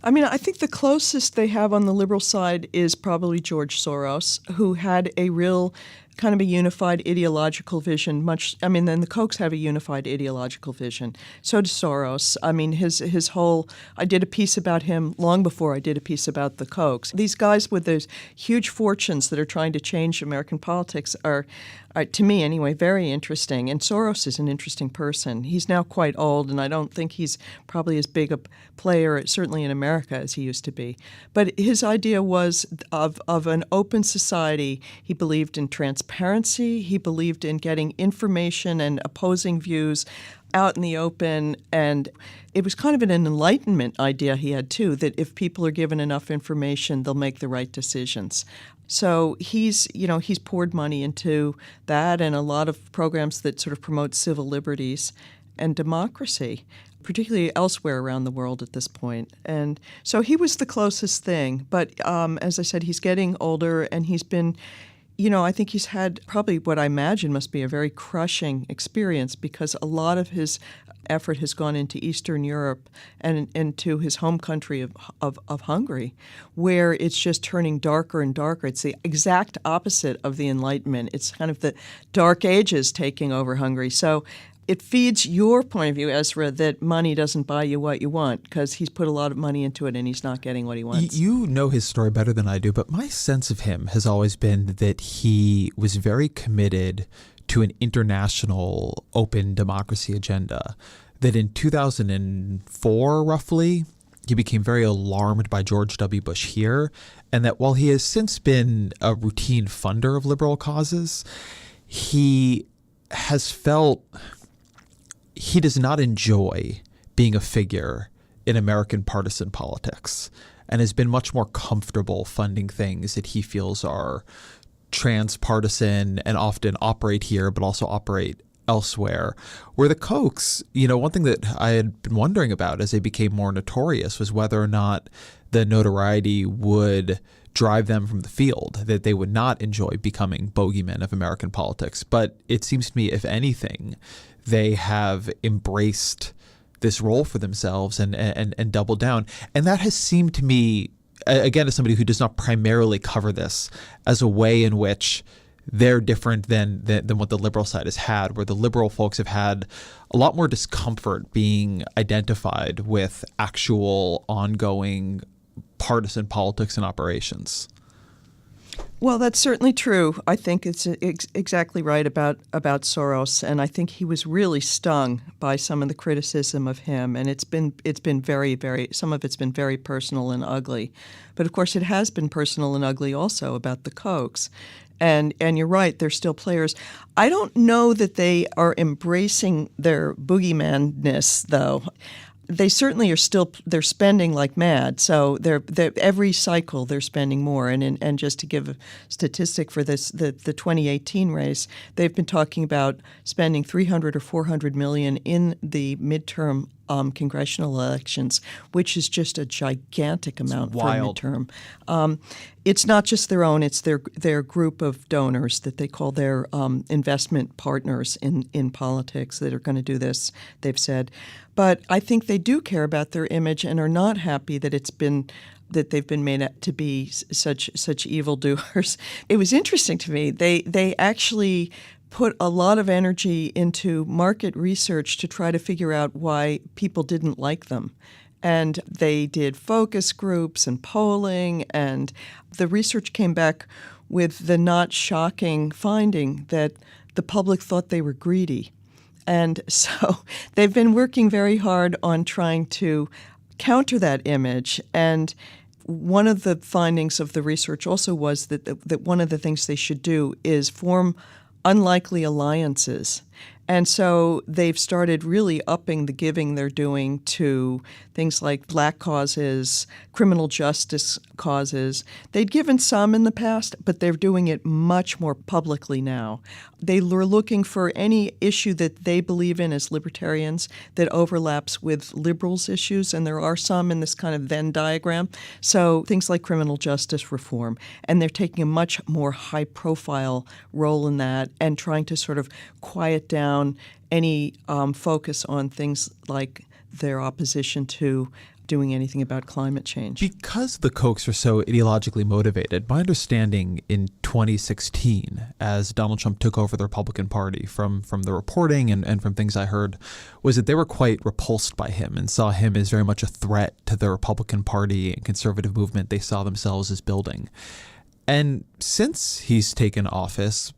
I mean, I think the closest they have on the liberal side is probably George Soros, who had a real kind of a unified ideological vision. Then the Kochs have a unified ideological vision. So does Soros. I mean, his whole. I did a piece about him long before I did a piece about the Kochs. These guys with those huge fortunes that are trying to change American politics are, to me anyway, very interesting. And Soros is an interesting person. He's now quite old, and I don't think he's probably as big a player, certainly in America, as he used to be. But his idea was of an open society. He believed in transparency. He believed in getting information and opposing views out in the open. And it was kind of an enlightenment idea he had, too, that if people are given enough information, they'll make the right decisions. So he's poured money into that and a lot of programs that sort of promote civil liberties and democracy, particularly elsewhere around the world at this point. And so he was the closest thing. But as I said, he's getting older, and he's been, I think he's had probably what I imagine must be a very crushing experience, because a lot of his effort has gone into Eastern Europe and into his home country of Hungary, where it's just turning darker and darker. It's the exact opposite of the Enlightenment. It's kind of the Dark Ages taking over Hungary. So it feeds your point of view, Ezra, that money doesn't buy you what you want, because he's put a lot of money into it and he's not getting what he wants. You know his story better than I do, but my sense of him has always been that he was very committed to an international open democracy agenda, that in 2004, roughly, he became very alarmed by George W. Bush here, and that while he has since been a routine funder of liberal causes, he has felt he does not enjoy being a figure in American partisan politics, and has been much more comfortable funding things that he feels are transpartisan and often operate here but also operate elsewhere. Where the Kochs, one thing that I had been wondering about as they became more notorious was whether or not the notoriety would drive them from the field, that they would not enjoy becoming bogeymen of American politics. But it seems to me, if anything, they have embraced this role for themselves and doubled down. And that has seemed to me, again, as somebody who does not primarily cover this, as a way in which they're different than what the liberal side has had, where the liberal folks have had a lot more discomfort being identified with actual ongoing partisan politics and operations. Well, that's certainly true. I think it's exactly right about Soros, and I think he was really stung by some of the criticism of him, and it's been very, very, some of it's been very personal and ugly. But of course, it has been personal and ugly also about the Kochs. And you're right, they're still players. I don't know that they are embracing their boogeyman-ness, though. They certainly are they're spending like mad. So they're every cycle they're spending more. And just to give a statistic for this, the 2018 race, they've been talking about spending $300 or $400 million in the midterm congressional elections, which is just a gigantic amount for a midterm. It's not just their own; it's their group of donors that they call their investment partners in politics that are going to do this. They've said, but I think they do care about their image and are not happy that they've been made out to be such evildoers. It was interesting to me. They actually put a lot of energy into market research to try to figure out why people didn't like them. And they did focus groups and polling, and the research came back with the not shocking finding that the public thought they were greedy. And so they've been working very hard on trying to counter that image. And one of the findings of the research also was that one of the things they should do is form unlikely alliances. And so they've started really upping the giving they're doing to things like black causes, criminal justice causes. They'd given some in the past, but they're doing it much more publicly now. They were looking for any issue that they believe in as libertarians that overlaps with liberals' issues, and there are some in this kind of Venn diagram. So things like criminal justice reform, and they're taking a much more high-profile role in that and trying to sort of quiet down any focus on things like their opposition to doing anything about climate change. Because the Kochs are so ideologically motivated, my understanding in 2016, as Donald Trump took over the Republican Party, from the reporting and from things I heard, was that they were quite repulsed by him and saw him as very much a threat to the Republican Party and conservative movement they saw themselves as building. And since he's taken office,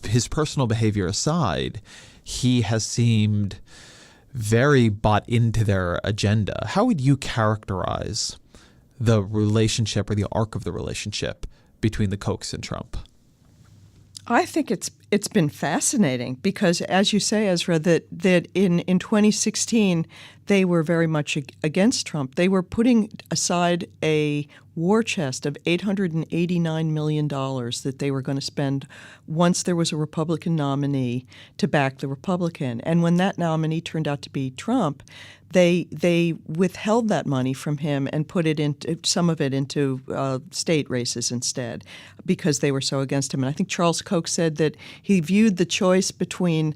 his personal behavior aside, he has seemed very bought into their agenda. How would you characterize the relationship or the arc of the relationship between the Kochs and Trump? I think it's been fascinating because, as you say, Ezra, that in 2016 they were very much against Trump. They were putting aside a war chest of $889 million that they were going to spend once there was a Republican nominee to back the Republican. And when that nominee turned out to be Trump, they withheld that money from him and put it into some of it into state races instead because they were so against him. And I think Charles Koch said that he viewed the choice between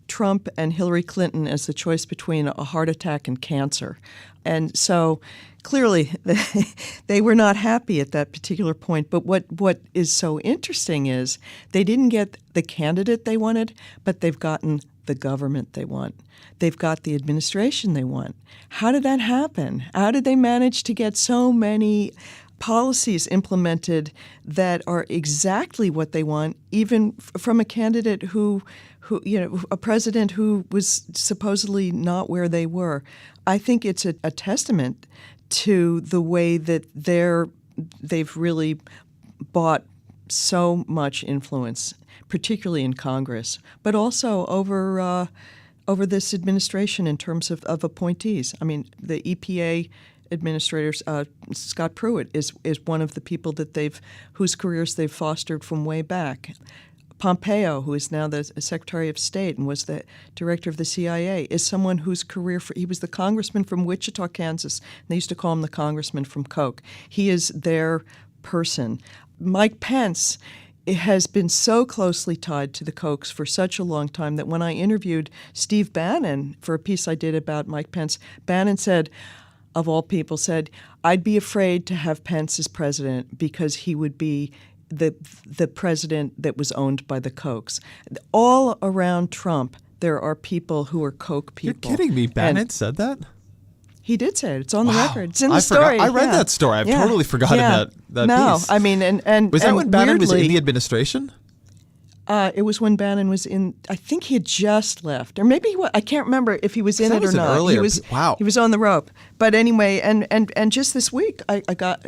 Trump and Hillary Clinton as the choice between a heart attack and cancer. And so clearly they were not happy at that particular point. But what is so interesting is they didn't get the candidate they wanted, but they've gotten the government they want. They've got the administration they want. How did that happen? How did they manage to get so many policies implemented that are exactly what they want, even from a candidate who a president who was supposedly not where they were? I think it's a testament to the way that they've really bought so much influence, particularly in Congress, but also over this administration in terms of appointees. I mean, the EPA administrators, Scott Pruitt is one of the people whose careers they've fostered from way back. Pompeo, who is now the Secretary of State and was the director of the CIA, is someone whose career he was the congressman from Wichita, Kansas. And they used to call him the congressman from Koch. He is their person. Mike Pence has been so closely tied to the Kochs for such a long time that when I interviewed Steve Bannon for a piece I did about Mike Pence, Bannon said, of all people, said, I'd be afraid to have Pence as president because he would be the president that was owned by the Kochs. All around Trump, there are people who are Koch people. You're kidding me. Bannon said that? He did say it. It's on the record. It's in I the story. I read that story. I've totally forgotten that no, piece. I mean, and was that when Bannon was in weirdly, the administration? It was when Bannon was in. I think he had just left, or maybe I can't remember if he was in it or not. Earlier. He was on the rope. But anyway, and just this week, I got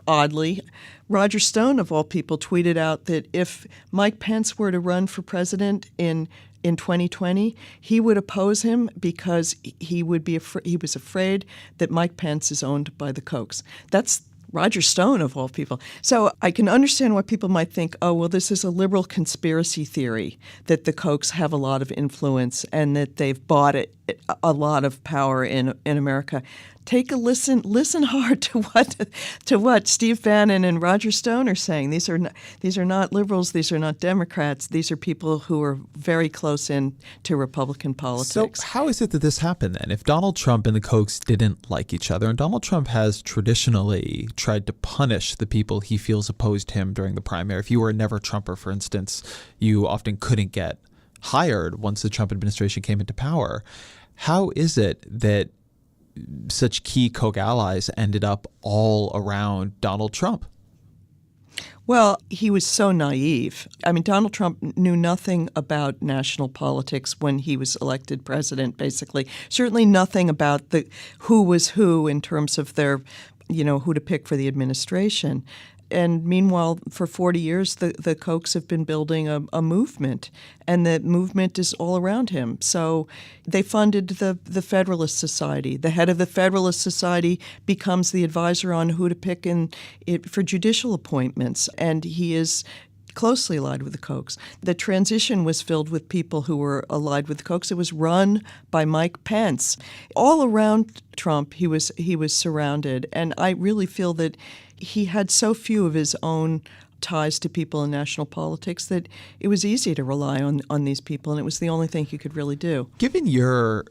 oddly, Roger Stone of all people tweeted out that if Mike Pence were to run for president in 2020, he would oppose him because he was afraid that Mike Pence is owned by the Kochs. That's Roger Stone of all people. So I can understand why people might think, oh, well, this is a liberal conspiracy theory that the Kochs have a lot of influence and that they've bought a lot of power in America. Take a listen hard to what Steve Bannon and Roger Stone are saying. These are not liberals. These are not Democrats. These are people who are very close in to Republican politics. So how is it that this happened then? If Donald Trump and the Kochs didn't like each other, and Donald Trump has traditionally tried to punish the people he feels opposed him during the primary. If you were a never Trumper, for instance, you often couldn't get hired once the Trump administration came into power. How is it that such key Koch allies ended up all around Donald Trump? Well, he was so naive. I mean, Donald Trump knew nothing about national politics when he was elected president, basically. Certainly nothing about who was who in terms of their who to pick for the administration. And meanwhile, for 40 years, the Kochs have been building a movement, and the movement is all around him. So they funded the Federalist Society. The head of the Federalist Society becomes the advisor on who to pick for judicial appointments, and he is closely allied with the Kochs. The transition was filled with people who were allied with the Kochs. It was run by Mike Pence. All around Trump, he was surrounded, and I really feel that he had so few of his own ties to people in national politics that it was easy to rely on these people, and it was the only thing he could really do. Given your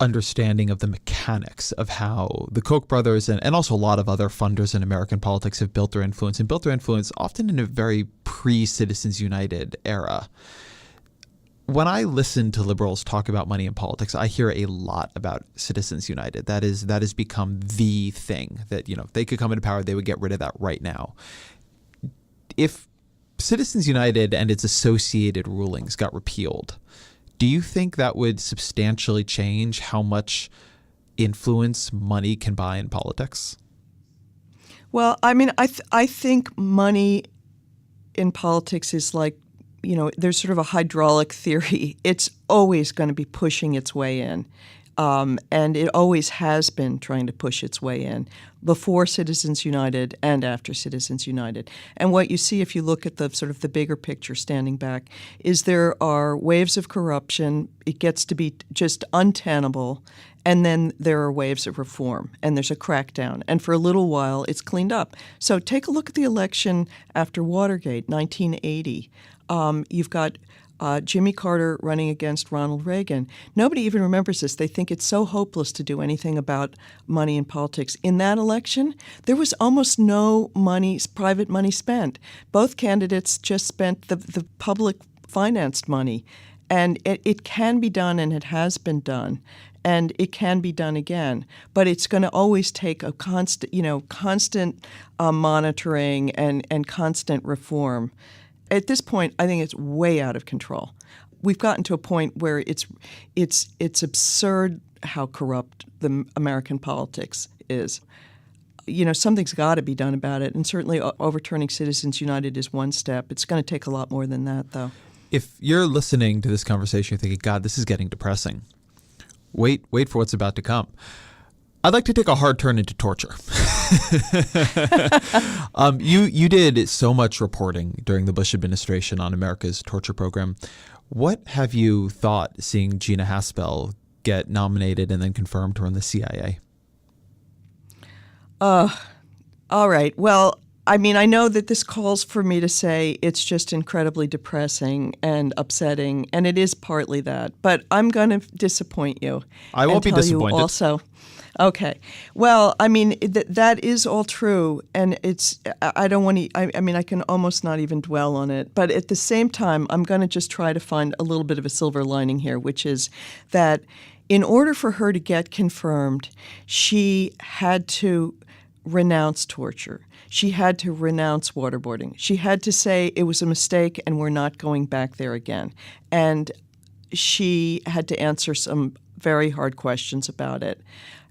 understanding of the mechanics of how the Koch brothers and also a lot of other funders in American politics have built their influence, and built their influence often in a very pre-Citizens United era. When I listen to liberals talk about money in politics, I hear a lot about Citizens United. That has become the thing that, if they could come into power, they would get rid of that right now. If Citizens United and its associated rulings got repealed, do you think that would substantially change how much influence money can buy in politics? Well, I mean, I think money in politics is like, there's sort of a hydraulic theory. It's always going to be pushing its way in. And it always has been trying to push its way in before Citizens United and after Citizens United. And what you see if you look at the sort of the bigger picture standing back is there are waves of corruption. It gets to be just untenable. And then there are waves of reform, and there's a crackdown. And for a little while, it's cleaned up. So take a look at the election after Watergate, 1980. You've got Jimmy Carter running against Ronald Reagan. Nobody even remembers this. They think it's so hopeless to do anything about money in politics. In that election, there was almost no private money spent. Both candidates just spent the public financed money. And it can be done, and it has been done. And it can be done again, but it's going to always take a constant monitoring and constant reform. At this point, I think it's way out of control. We've gotten to a point where it's absurd how corrupt the American politics is. Something's got to be done about it, and certainly overturning Citizens United is one step. It's going to take a lot more than that, though. If you're listening to this conversation, you're thinking, God, this is getting depressing. Wait for what's about to come. I'd like to take a hard turn into torture. You did so much reporting during the Bush administration on America's torture program. What have you thought seeing Gina Haspel get nominated and then confirmed to run the CIA? All right. Well, I mean, I know that this calls for me to say it's just incredibly depressing and upsetting, and it is partly that. But I'm going to disappoint you. I won't be disappointed. Also, okay. Well, I mean, that is all true, and I don't want to. I mean, I can almost not even dwell on it. But at the same time, I'm going to just try to find a little bit of a silver lining here, which is that in order for her to get confirmed, she had to renounce torture. She had to renounce waterboarding. She had to say it was a mistake and we're not going back there again. And she had to answer some very hard questions about it.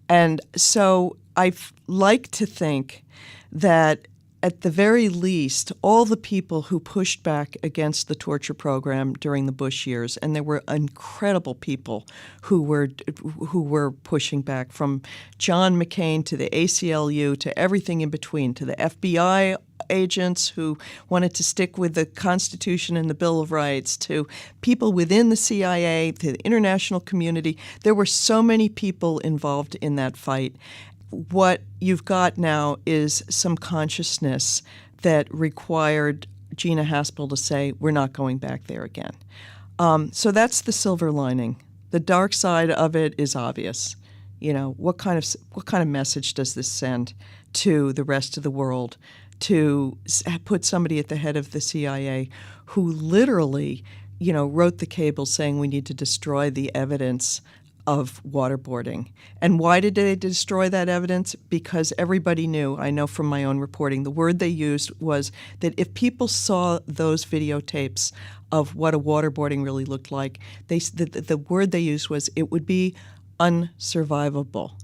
And so I like to think that at the very least, all the people who pushed back against the torture program during the Bush years, and there were incredible people who were pushing back, from John McCain to the ACLU to everything in between, to the FBI agents who wanted to stick with the Constitution and the Bill of Rights, to people within the CIA, to the international community. There were so many people involved in that fight. What you've got now is some consciousness that required Gina Haspel to say, we're not going back there again. So that's the silver lining. The dark side of it is obvious. What kind of message does this send to the rest of the world to put somebody at the head of the CIA who literally, wrote the cable saying we need to destroy the evidence of waterboarding. And why did they destroy that evidence? Because everybody knew, I know from my own reporting, the word they used was that if people saw those videotapes of what a waterboarding really looked like, the word they used was it would be unsurvivable.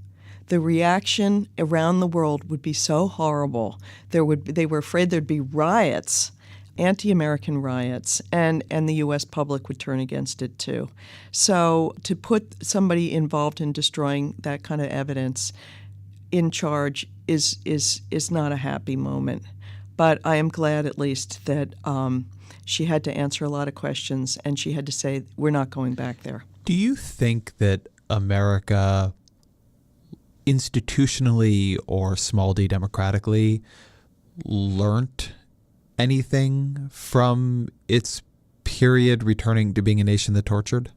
the reaction around the world would be so horrible. They were afraid there'd be riots, anti-American riots, and the U.S. public would turn against it too. So to put somebody involved in destroying that kind of evidence in charge is not a happy moment. But I am glad at least that she had to answer a lot of questions, and she had to say, we're not going back there. Do you think that America, institutionally or small d democratically, learned anything from its period returning to being a nation that tortured?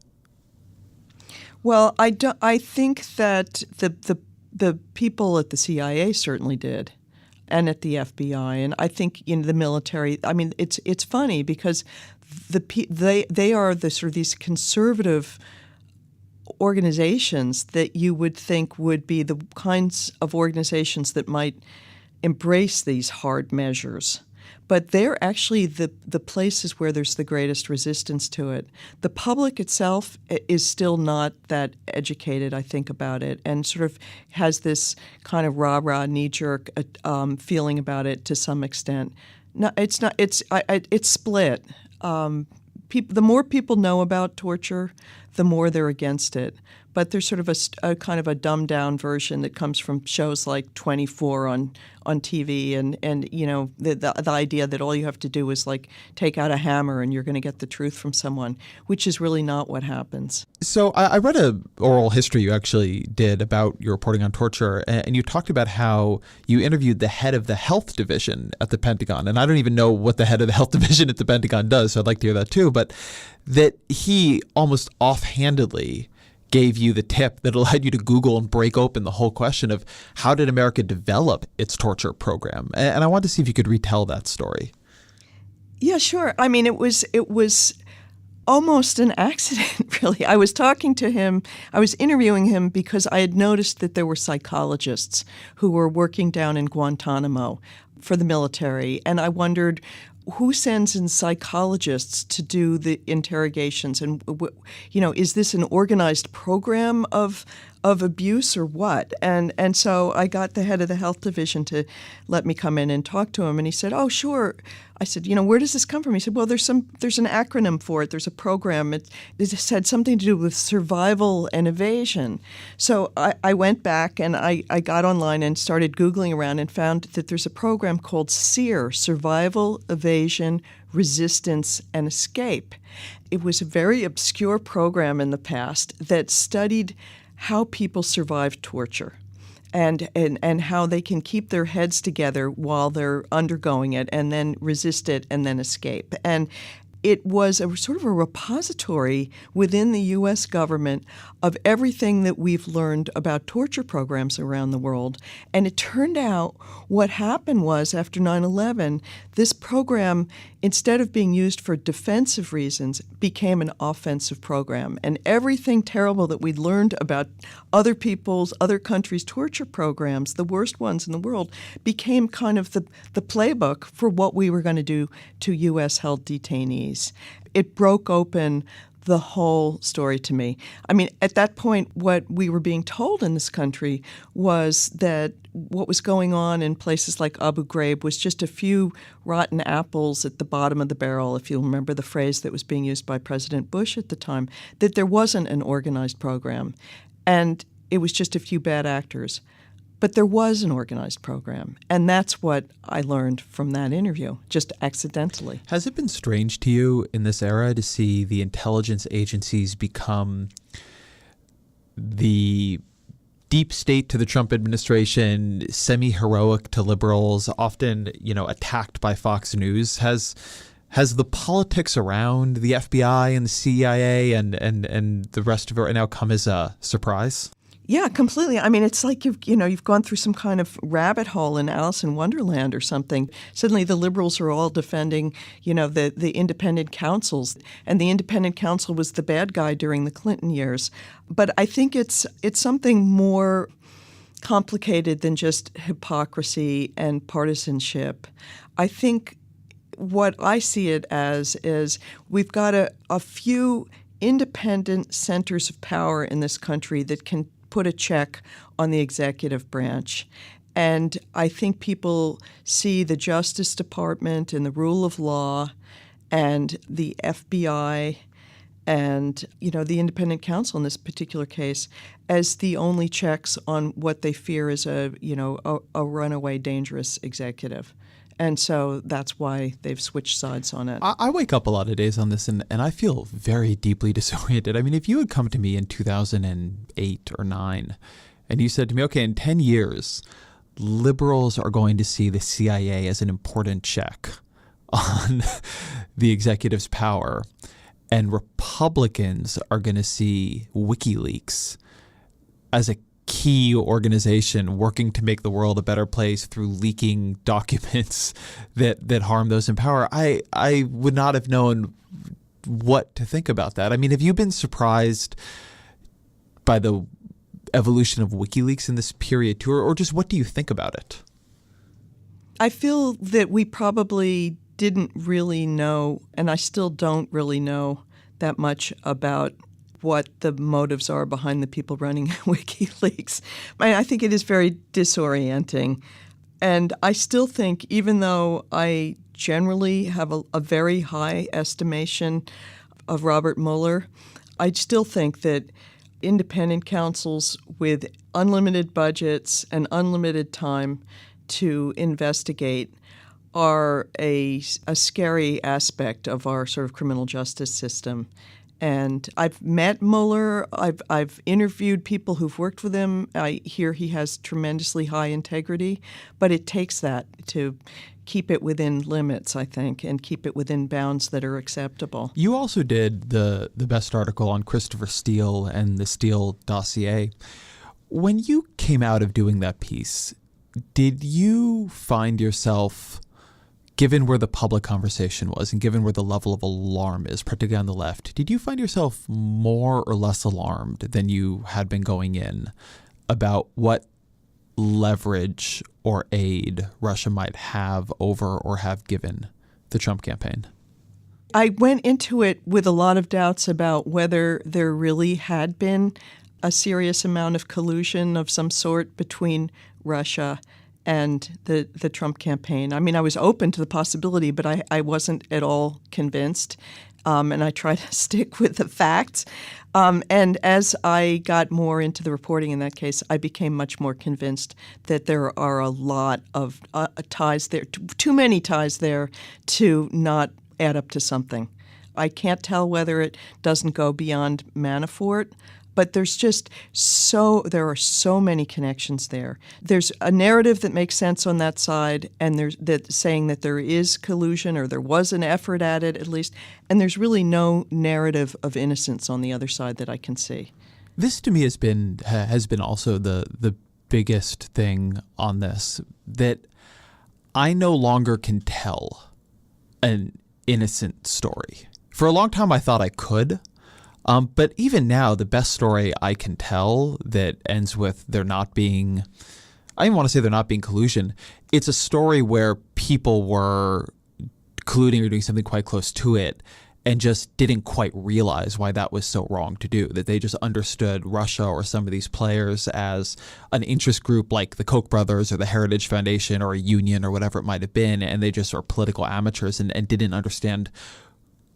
Well, I think that the people at the CIA certainly did, and at the FBI, and I think the military. I mean, it's funny because they are the sort of these conservative organizations that you would think would be the kinds of organizations that might embrace these hard measures. But they're actually the places where there's the greatest resistance to it. The public itself is still not that educated, I think, about it, and sort of has this kind of rah-rah, knee-jerk feeling about it to some extent. No, it's not. It's split. The more people know about torture, the more they're against it. But there's sort of a kind of a dumbed-down version that comes from shows like 24 on TV, and the idea that all you have to do is like take out a hammer and you're going to get the truth from someone, which is really not what happens. So I read an oral history you actually did about your reporting on torture, and you talked about how you interviewed the head of the health division at the Pentagon. And I don't even know what the head of the health division at the Pentagon does, so I'd like to hear that too. But that he almost offhandedly gave you the tip that allowed you to Google and break open the whole question of how did America develop its torture program? And I wanted to see if you could retell that story. Yeah, sure. I mean, it was almost an accident, really. I was talking to him. I was interviewing him because I had noticed that there were psychologists who were working down in Guantanamo for the military, and I wondered, who sends in psychologists to do the interrogations? And, is this an organized program of abuse or what? And so I got the head of the health division to let me come in and talk to him. And he said, oh, sure. I said, where does this come from? He said, well, there's an acronym for it. There's a program. It had something to do with survival and evasion. So I went back and I got online and started Googling around and found that there's a program called SEER, Survival, Evasion, Resistance, and Escape. It was a very obscure program in the past that studied how people survive torture and how they can keep their heads together while they're undergoing it and then resist it and then escape. And it was a sort of a repository within the U.S. government of everything that we've learned about torture programs around the world. And it turned out what happened was, after 9/11, this program, instead of being used for defensive reasons, became an offensive program. And everything terrible that we'd learned about other countries' torture programs, the worst ones in the world, became kind of the playbook for what we were going to do to U.S.-held detainees. It broke open the whole story to me. I mean, at that point, what we were being told in this country was that what was going on in places like Abu Ghraib was just a few rotten apples at the bottom of the barrel, if you'll remember the phrase that was being used by President Bush at the time, that there wasn't an organized program, and it was just a few bad actors. But there was an organized program, and that's what I learned from that interview, just accidentally. Has it been strange to you in this era to see the intelligence agencies become the deep state to the Trump administration, semi-heroic to liberals, often, attacked by Fox News? Has the politics around the FBI and the CIA and the rest of it right now come as a surprise? Yeah, completely. I mean, it's like you've gone through some kind of rabbit hole in Alice in Wonderland or something. Suddenly the liberals are all defending, the independent counsels, and the independent counsel was the bad guy during the Clinton years. But I think it's something more complicated than just hypocrisy and partisanship. I think what I see it as is we've got a few independent centers of power in this country that can put a check on the executive branch. And I think people see the Justice Department and the rule of law and the FBI and, the independent counsel in this particular case as the only checks on what they fear is a runaway dangerous executive. And so that's why they've switched sides on it. I wake up a lot of days on this, and I feel very deeply disoriented. I mean, if you had come to me in 2008 or 9 and you said to me, okay, in 10 years, liberals are going to see the CIA as an important check on the executive's power, and Republicans are going to see WikiLeaks as a key organization working to make the world a better place through leaking documents that harm those in power, I would not have known what to think about that. I mean, have you been surprised by the evolution of WikiLeaks in this period too, or just what do you think about it? I feel that we probably didn't really know, and I still don't really know that much about what the motives are behind the people running WikiLeaks. I think it is very disorienting. And I still think, even though I generally have a very high estimation of Robert Mueller, I still think that independent counsels with unlimited budgets and unlimited time to investigate are a scary aspect of our sort of criminal justice system. And I've met Mueller. I've interviewed people who've worked with him. I hear he has tremendously high integrity, but it takes that to keep it within limits, I think, and keep it within bounds that are acceptable. You also did the best article on Christopher Steele and the Steele dossier. When you came out of doing that piece, did you find yourself, given where the public conversation was and given where the level of alarm is, particularly on the left, did you find yourself more or less alarmed than you had been going in about what leverage or aid Russia might have over or have given the Trump campaign? I went into it with a lot of doubts about whether there really had been a serious amount of collusion of some sort between Russia and the Trump campaign. I mean, I was open to the possibility, but I wasn't at all convinced. And I try to stick with the facts. And as I got more into the reporting in that case, I became much more convinced that there are a lot of ties there, too many ties there to not add up to something. I can't tell whether it doesn't go beyond Manafort, but there are so many connections there. There's a narrative that makes sense on that side, and there's that saying that there is collusion or there was an effort at it at least, and there's really no narrative of innocence on the other side that I can see. This to me has been also the biggest thing on this, that I no longer can tell an innocent story. For a long time I thought I could. But even now, the best story I can tell that ends with there not being, I even want to say there not being collusion, it's a story where people were colluding or doing something quite close to it and just didn't quite realize why that was so wrong to do, that they just understood Russia or some of these players as an interest group like the Koch brothers or the Heritage Foundation or a union or whatever it might have been, and they just are political amateurs and didn't understand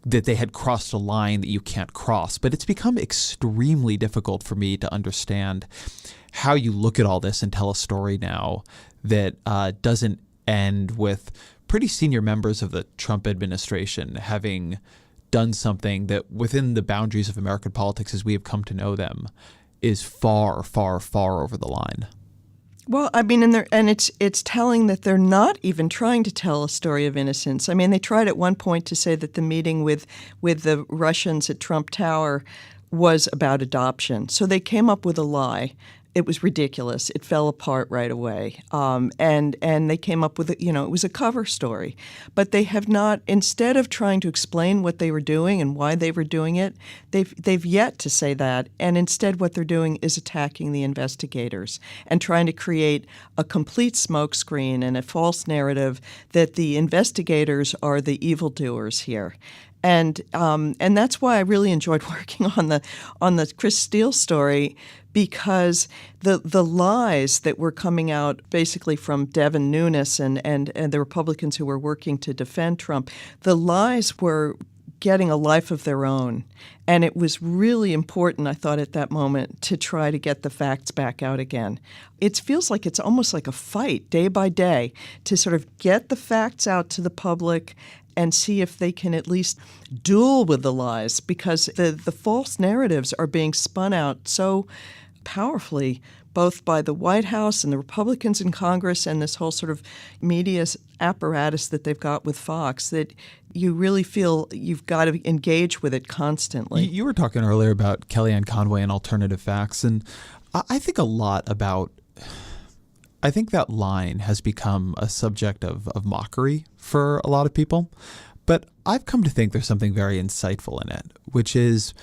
that they had crossed a line that you can't cross. But it's become extremely difficult for me to understand how you look at all this and tell a story now that doesn't end with pretty senior members of the Trump administration having done something that within the boundaries of American politics as we have come to know them is far, far, far over the line. Well, I mean, and it's telling that they're not even trying to tell a story of innocence. I mean, they tried at one point to say that the meeting with the Russians at Trump Tower was about adoption. So they came up with a lie. It was ridiculous. It fell apart right away. And they came up with, it was a cover story. But they have not, instead of trying to explain what they were doing and why they were doing it, they've yet to say that. And instead what they're doing is attacking the investigators and trying to create a complete smokescreen and a false narrative that the investigators are the evildoers here. And that's why I really enjoyed working on the Chris Steele story, because the lies that were coming out basically from Devin Nunes and the Republicans who were working to defend Trump, the lies were getting a life of their own. And it was really important, I thought, at that moment to try to get the facts back out again. It feels like it's almost like a fight day by day to sort of get the facts out to the public and see if they can at least duel with the lies, because the false narratives are being spun out so powerfully, both by the White House and the Republicans in Congress and this whole sort of media apparatus that they've got with Fox, that you really feel you've got to engage with it constantly. You were talking earlier about Kellyanne Conway and alternative facts, and I think a lot about – I think that line has become a subject of mockery for a lot of people. But I've come to think there's something very insightful in it, which is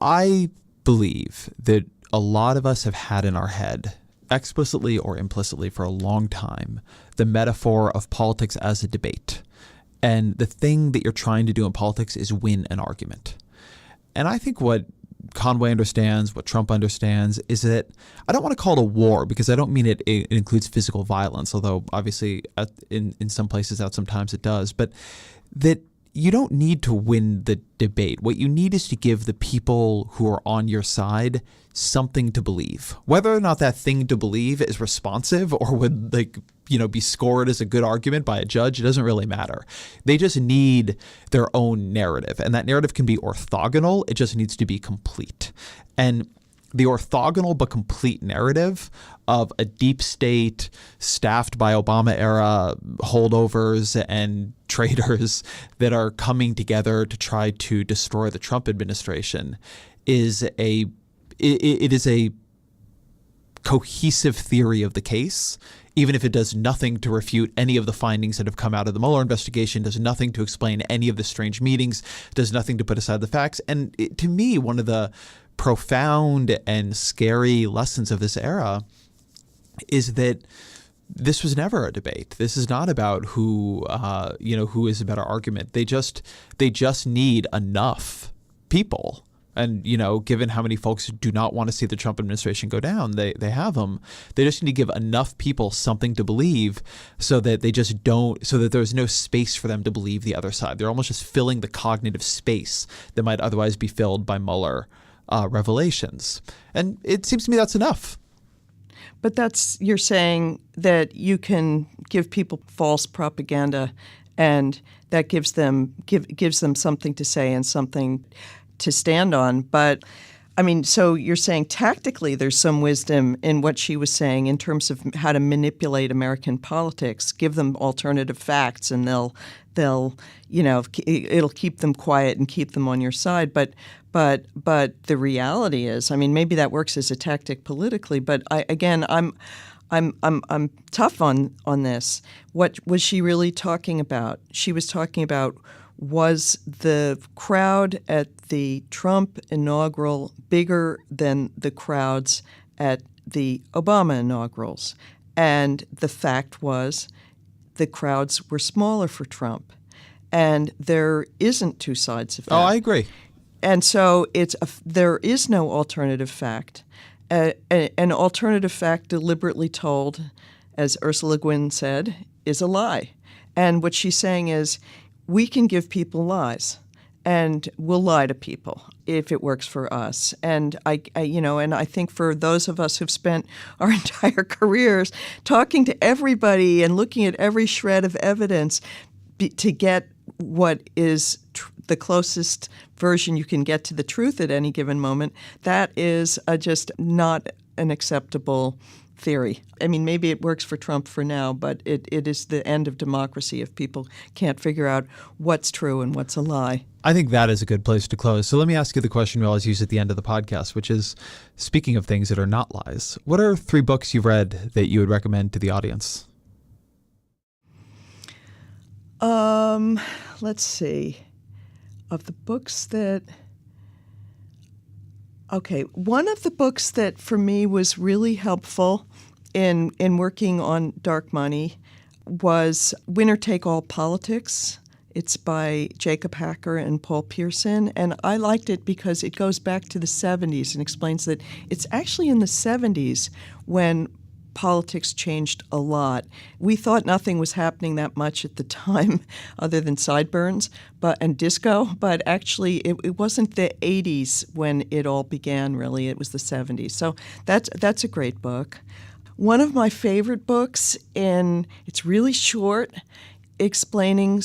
I believe that a lot of us have had in our head, explicitly or implicitly for a long time, the metaphor of politics as a debate. And the thing that you're trying to do in politics is win an argument. And I think what Conway understands, what Trump understands, is that I don't want to call it a war, because I don't mean it includes physical violence, although obviously in some places out sometimes it does, but that you don't need to win the debate. What you need is to give the people who are on your side something to believe. Whether or not that thing to believe is responsive or would be scored as a good argument by a judge, it doesn't really matter. They just need their own narrative, and that narrative can be orthogonal. It just needs to be complete. And the orthogonal but complete narrative of a deep state staffed by Obama-era holdovers and traitors that are coming together to try to destroy the Trump administration is a cohesive theory of the case, even if it does nothing to refute any of the findings that have come out of the Mueller investigation, does nothing to explain any of the strange meetings, does nothing to put aside the facts. And to me, one of the profound and scary lessons of this era is that this was never a debate. This is not about who is a better argument. They just need enough people. And, given how many folks do not want to see the Trump administration go down, they have them. They just need to give enough people something to believe so that there's no space for them to believe the other side. They're almost just filling the cognitive space that might otherwise be filled by Mueller revelations. And it seems to me that's enough. But you're saying that you can give people false propaganda, and that gives them something to say and something to stand on. But I mean, so you're saying tactically there's some wisdom in what she was saying in terms of how to manipulate American politics, give them alternative facts, and they'll it'll keep them quiet and keep them on your side. But the reality is, I mean, maybe that works as a tactic politically, but I'm tough on this. What was she really talking about? She was talking about, was the crowd at the Trump inaugural bigger than the crowds at the Obama inaugurals? And the fact was the crowds were smaller for Trump. And there isn't two sides of that. Oh, I agree. And so there is no alternative fact. An alternative fact deliberately told, as Ursula Guin said, is a lie. And what she's saying is, we can give people lies, and we'll lie to people if it works for us. And I think for those of us who've spent our entire careers talking to everybody and looking at every shred of evidence to get what is the closest version you can get to the truth at any given moment, that is just not an acceptable theory. I mean, maybe it works for Trump for now, but it is the end of democracy if people can't figure out what's true and what's a lie. I think that is a good place to close. So let me ask you the question we always use at the end of the podcast, which is, speaking of things that are not lies, what are 3 books you've read that you would recommend to the audience? Let's see. Of the books that... Okay, one of the books that for me was really helpful in working on Dark Money was Winner Take All Politics. It's by Jacob Hacker and Paul Pearson, and I liked it because it goes back to the 70s and explains that it's actually in the 70s when politics changed a lot. We thought nothing was happening that much at the time other than sideburns and disco, but actually it wasn't the 80s when it all began, really. It was the 70s. So that's a great book. One of my favorite books, and it's really short, explaining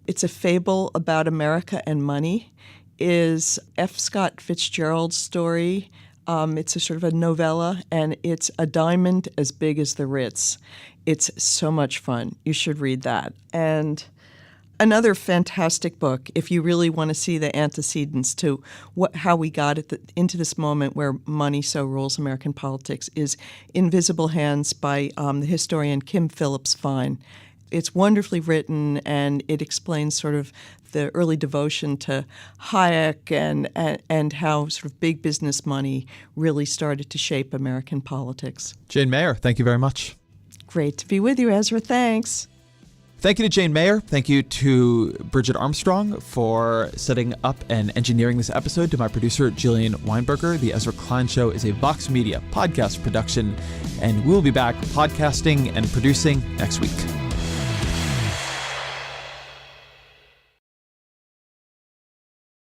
it's a fable about America and money, is F. Scott Fitzgerald's story. It's a sort of a novella, and it's A Diamond as Big as the Ritz. It's so much fun. You should read that. And another fantastic book, if you really want to see the antecedents to how we got into this moment where money so rules American politics, is Invisible Hands by the historian Kim Phillips Fine. It's wonderfully written, and it explains sort of the early devotion to Hayek and how sort of big business money really started to shape American politics. Jane Mayer, thank you very much. Great to be with you, Ezra. Thanks. Thank you to Jane Mayer. Thank you to Bridget Armstrong for setting up and engineering this episode. To my producer, Jillian Weinberger. The Ezra Klein Show is a Vox Media podcast production, and we'll be back podcasting and producing next week.